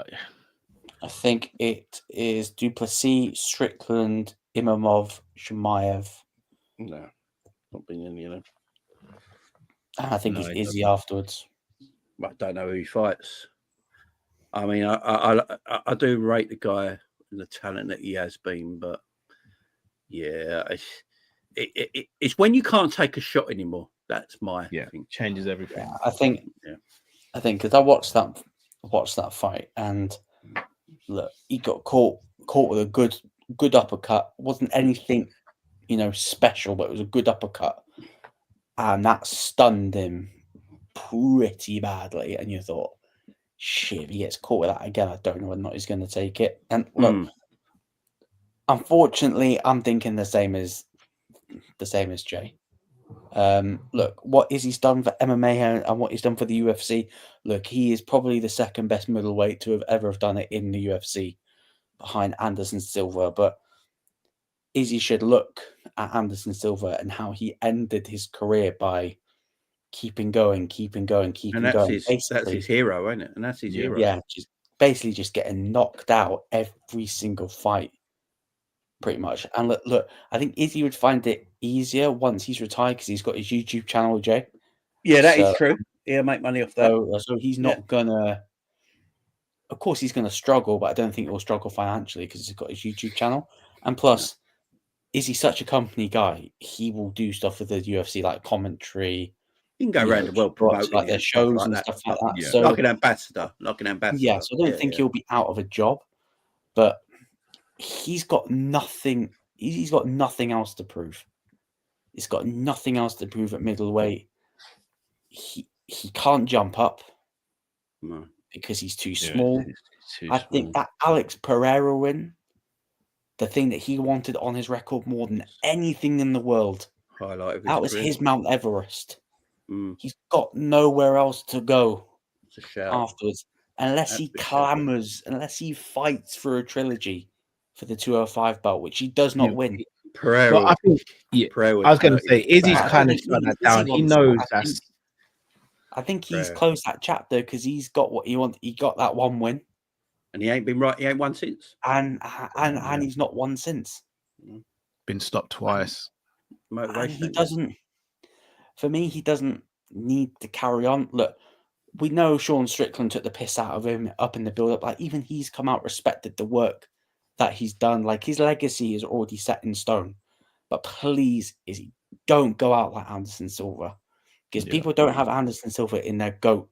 I think it is Duplessis, Strickland, Imamov, Shemaev. No, not being any of them. I think it's Izzy afterwards. I don't know who he fights. I mean, I do rate the guy and the talent that he has been, but yeah, it's when you can't take a shot anymore. That's my thing. Changes everything. Yeah, I think because I watched that fight and look, he got caught with a good uppercut. It wasn't anything, special, but it was a good uppercut, and that stunned him pretty badly. And you thought, shit, if he gets caught with that again, I don't know whether or not he's going to take it. And look, unfortunately, I'm thinking the same as Jay. Look, what he's done for MMA and what he's done for the UFC. Look, he is probably the second best middleweight to have ever done it in the UFC, behind Anderson Silva. But Izzy should look at Anderson Silva and how he ended his career by keeping going. And that's his hero, isn't it? And that's his hero. Yeah, just getting knocked out every single fight, pretty much. And look, I think Izzy would find it easier once he's retired because he's got his YouTube channel, Jay. Yeah, that is true. He'll make money off that. So he's not gonna. Of course, he's gonna struggle, but I don't think he'll struggle financially because he's got his YouTube channel. And plus, Izzy's such a company guy. He will do stuff with the UFC, like commentary. You can go around the world promoting like their shows and stuff like that. Yeah. So, like an ambassador. Yeah, so I don't think he'll be out of a job, but he's got nothing. He's got nothing else to prove. He's got nothing else to prove at middleweight. He can't jump up because he's too small. I think that Alex Pereira win, the thing that he wanted on his record more than anything in the world, that was his Mount Everest. He's got nowhere else to go afterwards, unless he clamours, unless he fights for a trilogy for the 205 belt, which he does not win. Pereira. Well, I think, I was going to say, Izzy's kind of shut that down. He knows that's. I think he's closed that chapter because he's got what he wants. He got that one win, and he ain't been right. He ain't won since, and he's not won since. Been stopped twice. And he doesn't. For me, he doesn't need to carry on. Look, we know Sean Strickland took the piss out of him up in the build-up. Like, even he's come out, respected the work that he's done. Like, his legacy is already set in stone. But please, Izzy, don't go out like Anderson Silva. Because people don't have Anderson Silva in their GOAT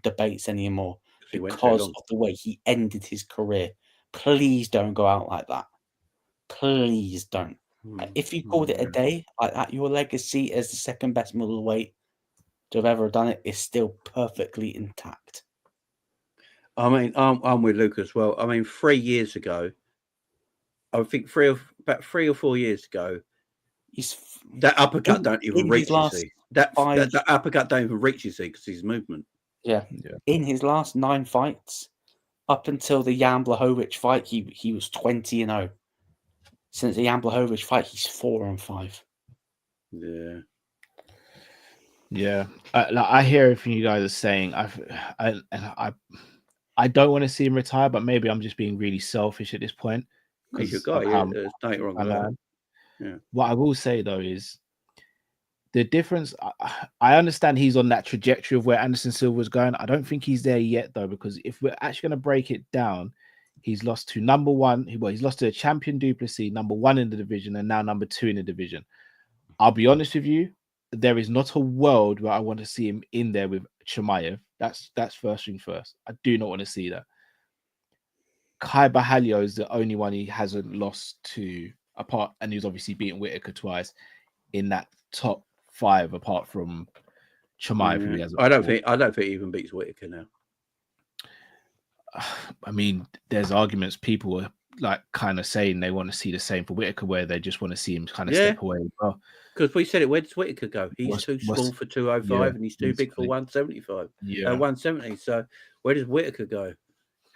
debates anymore because of the way he ended his career. Please don't go out like that. Please don't. If you called it a day like that, your legacy as the second best middleweight to have ever done it is still perfectly intact. I mean, I'm with Luke as well. I mean, 3 years ago, I think about 3 or 4 years ago, He's that uppercut don't even in reach his his last Z. That five- uppercut don't even reach his Z because his movement. yeah. In his last 9 fights, up until the Jan Blachowicz fight, he was 20-0. Since the Jan Blachowicz fight, he's 4-5. Yeah. Yeah, like, I hear everything you guys are saying. I don't want to see him retire, but maybe I'm just being really selfish at this point. He's your 'cause guy. of how There's nothing wrong I with that. am. Yeah. What I will say though is the difference. I understand he's on that trajectory of where Anderson Silva's going. I don't think he's there yet though, because if we're actually going to break it down, he's lost to number one. He's lost to a champion Duplessis, number 1 in the division, and now number 2 in the division. I'll be honest with you, there is not a world where I want to see him in there with Chimaev. That's first thing first. I do not want to see that. Kai Bahalio is the only one he hasn't lost to apart, and he's obviously beaten Whitaker twice in that top 5 apart from Chimaev, who he hasn't. I don't think he even beats Whitaker now. I mean, there's arguments people are like kind of saying they want to see the same for Whitaker, where they just want to see him kind of step away as well. Because we said it, where does Whitaker go? He's too small for 205 and he's too big for 175. Yeah, 170. So where does Whitaker go?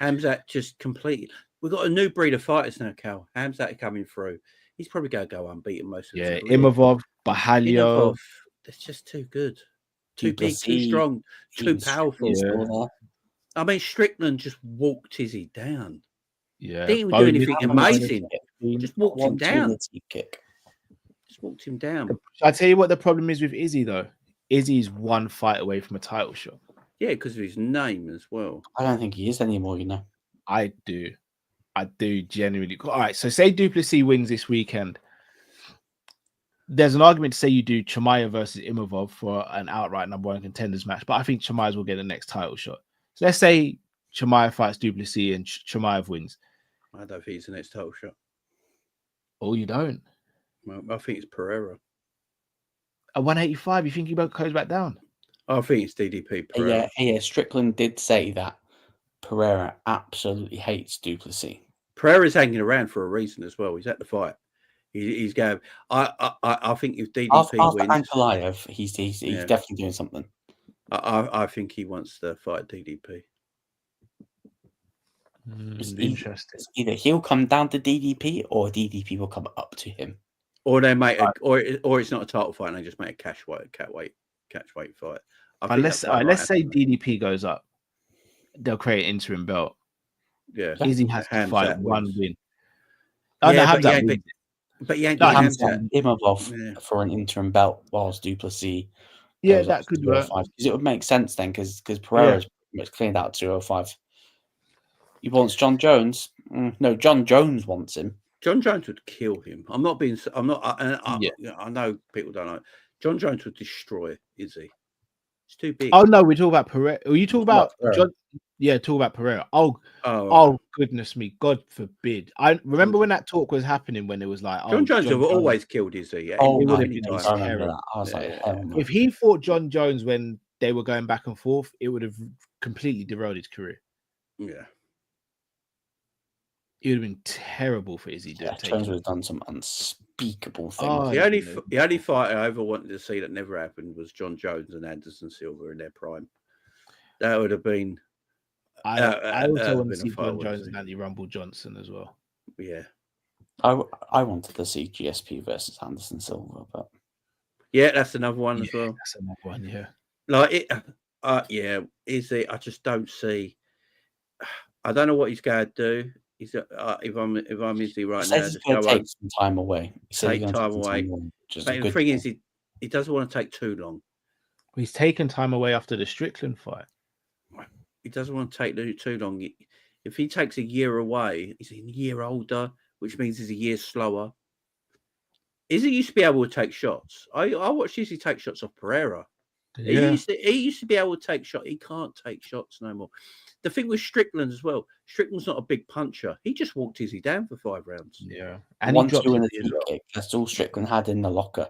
Hamzat just completely. We've got a new breed of fighters now, Cal. Hamzat coming through. He's probably going to go unbeaten most of his career. Imavov, Bahalio. That's just too good. Too big, too strong, too powerful. Yeah. I mean, Strickland just walked Izzy down. Yeah. Didn't even do anything amazing. Just walked him down. Kick. Just walked him down. I tell you what the problem is with Izzy, though. Izzy's 1 fight away from a title shot. Yeah, because of his name as well. I don't think he is anymore, you know. I do genuinely. All right, so say Duplessis wins this weekend. There's an argument to say you do Chimaev versus Imavov for an outright number 1 contenders match, but I think Chimaev will get the next title shot. So let's say Chimaev fights Duplessis and Chimaev wins. I don't think it's the next title shot. Oh, you don't? Well, I think it's Pereira. At 185, you think he goes back down? I think it's DDP Pereira. Yeah, Strickland did say that Pereira absolutely hates Duplessis. Pereira's hanging around for a reason as well. He's at the fight. He's going. I think if DDP after wins, Ankalaev, he's definitely doing something. I think he wants to fight DDP. Interesting. Either he'll come down to DDP or DDP will come up to him. Or they make or it's not a title fight and they just make a catch weight fight. Let's say DDP goes up. They'll create an interim belt. Yeah. Izzy has to fight one win. But you ain't Imavov for an interim belt whilst Duplessis. Yeah, that could work. Because it would make sense then, because Pereira's pretty much cleaned out 205. He wants John Jones. No, John Jones wants him. John Jones would kill him. I know people don't know. John Jones would destroy Izzy. It's too big. Oh no, we're talking about Pereira. Are you talking about John? Yeah, talk about Pereira. Oh, goodness me, God forbid! I remember when that talk was happening when it was like, John Jones have always killed Izzy. Yeah, I remember that. I was if he fought John Jones when they were going back and forth, it would have completely derailed his career. Yeah. It would have been terrible for Izzy. Jones would have done some unspeakable things. The only fight I ever wanted to see that never happened was John Jones and Anderson Silva in their prime. That would have been. I also want to see John Jones and Andy Rumble Johnson as well. Yeah. I wanted to see GSP versus Anderson Silva, but yeah, that's another one as well. That's another one. Yeah. Like Izzy, I just don't see. I don't know what he's going to do. He's if I'm Izzy right now, just go take some time away. Take time away. The thing is, he doesn't want to take too long. He's taken time away after the Strickland fight. He doesn't want to take too long. If he takes a year away, he's a year older, which means he's a year slower. Izzy used to be able to take shots. I watched Izzy take shots off Pereira. Yeah. He used to be able to take shots. He can't take shots no more. The thing with Strickland as well, Strickland's not a big puncher. He just walked Izzy down for 5 rounds. Yeah. And he dropped a deep kick. That's all Strickland had in the locker.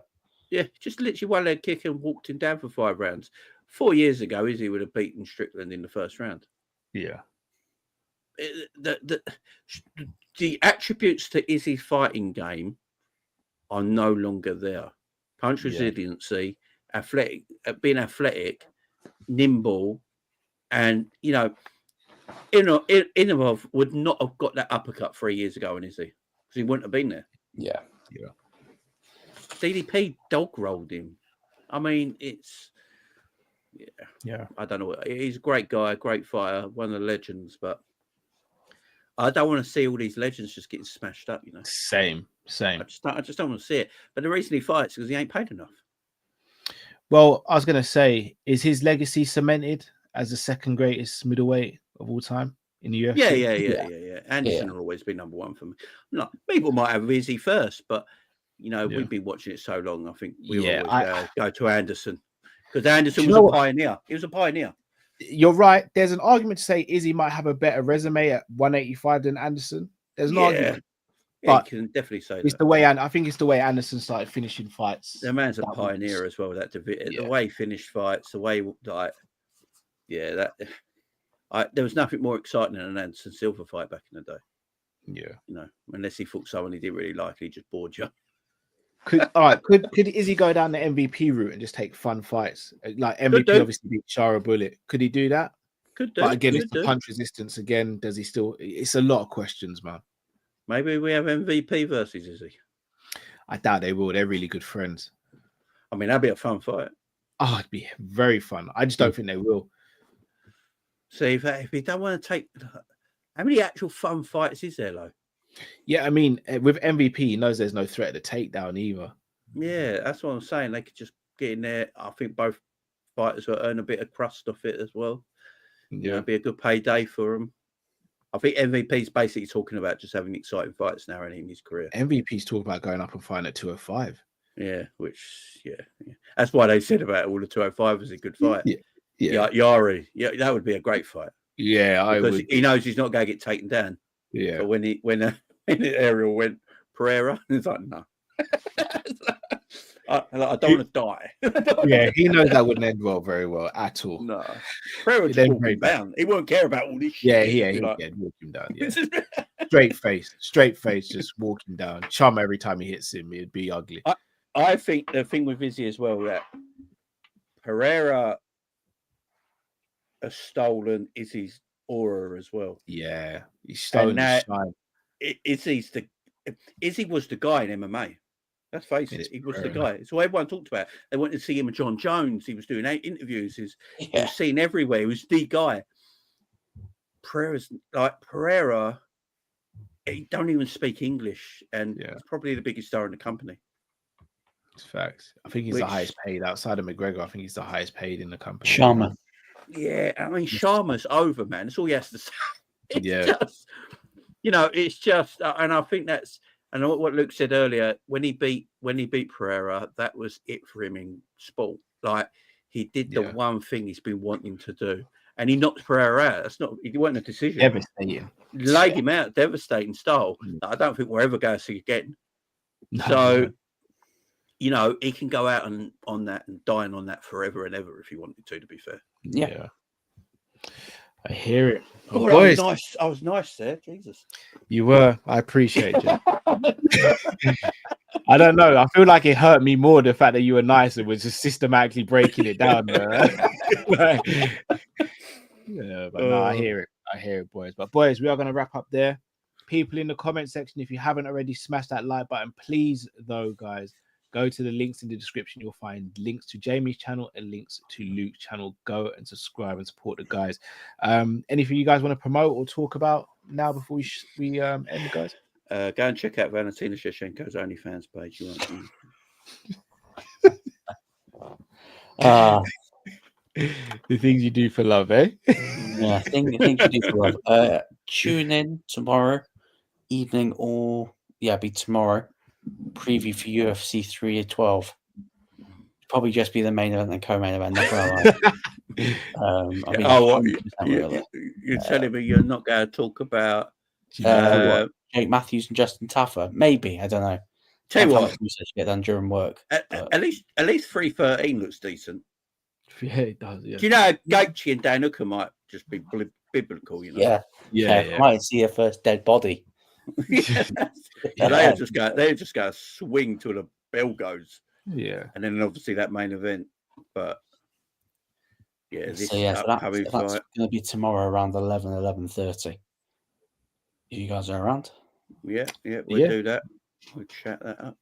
Yeah, just literally one leg kick and walked him down for 5 rounds. 4 years ago, Izzy would have beaten Strickland in the first round. Yeah. the attributes to Izzy's fighting game are no longer there. Punch resiliency, athletic, being athletic, nimble, and Inamov would not have got that uppercut 3 years ago in Izzy because he wouldn't have been there. Yeah. DDP dog rolled him. I mean, it's I don't know. He's a great guy, a great fighter, one of the legends, but I don't want to see all these legends just getting smashed up. Same. I just don't want to see it. But the reason he fights is because he ain't paid enough. Well, I was going to say, is his legacy cemented as the second greatest middleweight of all time in the UFC? Yeah. Anderson will always be number one for me. No, people might have Izzy first, but we've been watching it so long. I think we always go to Anderson because Anderson was a pioneer. He was a pioneer. You're right. There's an argument to say Izzy might have a better resume at 185 than Anderson. There's an argument. But you can definitely say it's the way, and I think it's the way Anderson started finishing fights. The man's a pioneer as well. The way he finished fights, the way there was nothing more exciting than an Anderson Silva fight back in the day. Yeah, unless he fought someone he didn't really like, he just bored you. Could Izzy go down the MVP route and just take fun fights? Like MVP obviously beat Shara Bullet. Could he do that? Could do. But again, it's the punch resistance again. Does he still? It's a lot of questions, man. Maybe we have MVP versus Izzy. I doubt they will. They're really good friends. I mean, that'd be a fun fight. Oh, it'd be very fun. I just don't think they will. So if you don't want to take, how many actual fun fights is there, though? Yeah, I mean, with MVP, he knows there's no threat of the takedown either. Yeah, that's what I'm saying. They could just get in there. I think both fighters will earn a bit of crust off it as well. Yeah, it'd be a good payday for them. I think MVP's basically talking about just having exciting fights now in his career. MVP's talking about going up and fighting at 205. Yeah, that's why they said about all the 205 was a good fight. Yeah. Yari, that would be a great fight. Yeah, I would. He knows he's not going to get taken down. Yeah, but when Ariel went Pereira, he's like, no, I don't want to die. Yeah, he knows that wouldn't end very well at all. No, Pereira would just walk him down. He won't care about all this shit. He'd walk him down. Yeah. straight face, just walk him down. Chum every time he hits him, it'd be ugly. I think the thing with Izzy as well, that Pereira has stolen Izzy's aura as well. Yeah, he's stolen his shine. Izzy was the guy in MMA. Let's face it, he was the guy. It's what everyone talked about. They wanted to see him with John Jones. He was doing interviews. He was seen everywhere. He was the guy. Pereira, he don't even speak English, and he's probably the biggest star in the company. It's facts. I think he's the highest paid outside of McGregor. I think he's the highest paid in the company. Sharma. Yeah, I mean, Sharma's over, man. That's all he has to say. It's just, and I think that's, and what Luke said earlier, when he beat Pereira, that was it for him in sport. Like, he did the one thing he's been wanting to do, and he knocked Pereira out. That's not, it wasn't a decision. Devastating. Laid him out, devastating style. I don't think we're ever going to see again. So, he can go out on that and dine on that forever and ever if he wanted to be fair. Yeah. I hear it. Oh, boys. I was nice there. Jesus. You were. I appreciate you. I don't know. I feel like it hurt me more the fact that you were nice and was just systematically breaking it down. But no, I hear it. I hear it, boys. But boys, we are going to wrap up there. People in the comment section, if you haven't already, smash that like button. Please, though, guys, go to the links in the description. You'll find links to Jamie's channel and links to Luke's channel. Go and subscribe and support the guys. Anything you guys want to promote or talk about now before we end, guys? Go and check out Valentina Shevchenko's OnlyFans page. The things you do for love, eh? Yeah, things you do for love. Tune in tomorrow evening, or be tomorrow. Preview for UFC 312. Probably just be the main event and co-main event. You're telling me you're not going to talk about Jake Matthews and Justin Taffer? Maybe, I don't know. Tell you what, research get done during work. At least 313 looks decent. Yeah, it does. Yeah. Do you know Gaethje and Dan Hooker might just be biblical, you know. Yeah. Yeah, Might see your first dead body. Yeah. So they just go swing till the bell goes, yeah. and then obviously that main event. But yeah, this So yeah, upcoming that's fight. going to be tomorrow around 11:30. You guys are around? Yeah, we'll Yeah. do that. We'll chat that up.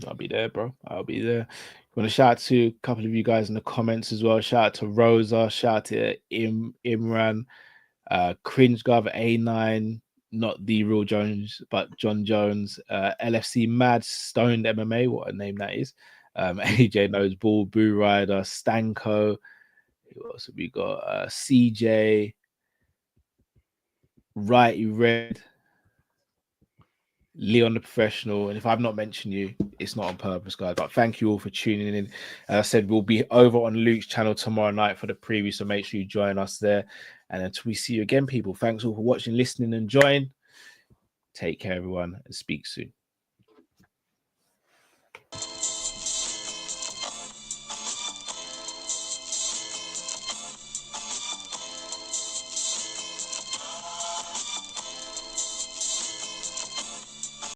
I'll be there, bro. I'll be there. Want to shout out to a couple of you guys in the comments as well. Shout out to Rosa. Shout out to Imran. Cringe Gov A9. Not the real Jones, but John Jones. LFC Mad Stoned MMA. What a name that is. AJ Knows Ball. Boo Rider. Stanko. Who else have we got? CJ. Righty Red. Leon the Professional, and if I've not mentioned you, it's not on purpose, guys. But thank you all for tuning in. As I said, we'll be over on Luke's channel tomorrow night for the preview, so make sure you join us there. And until we see you again, people, thanks all for watching, listening, and joining. Take care, everyone, and speak soon.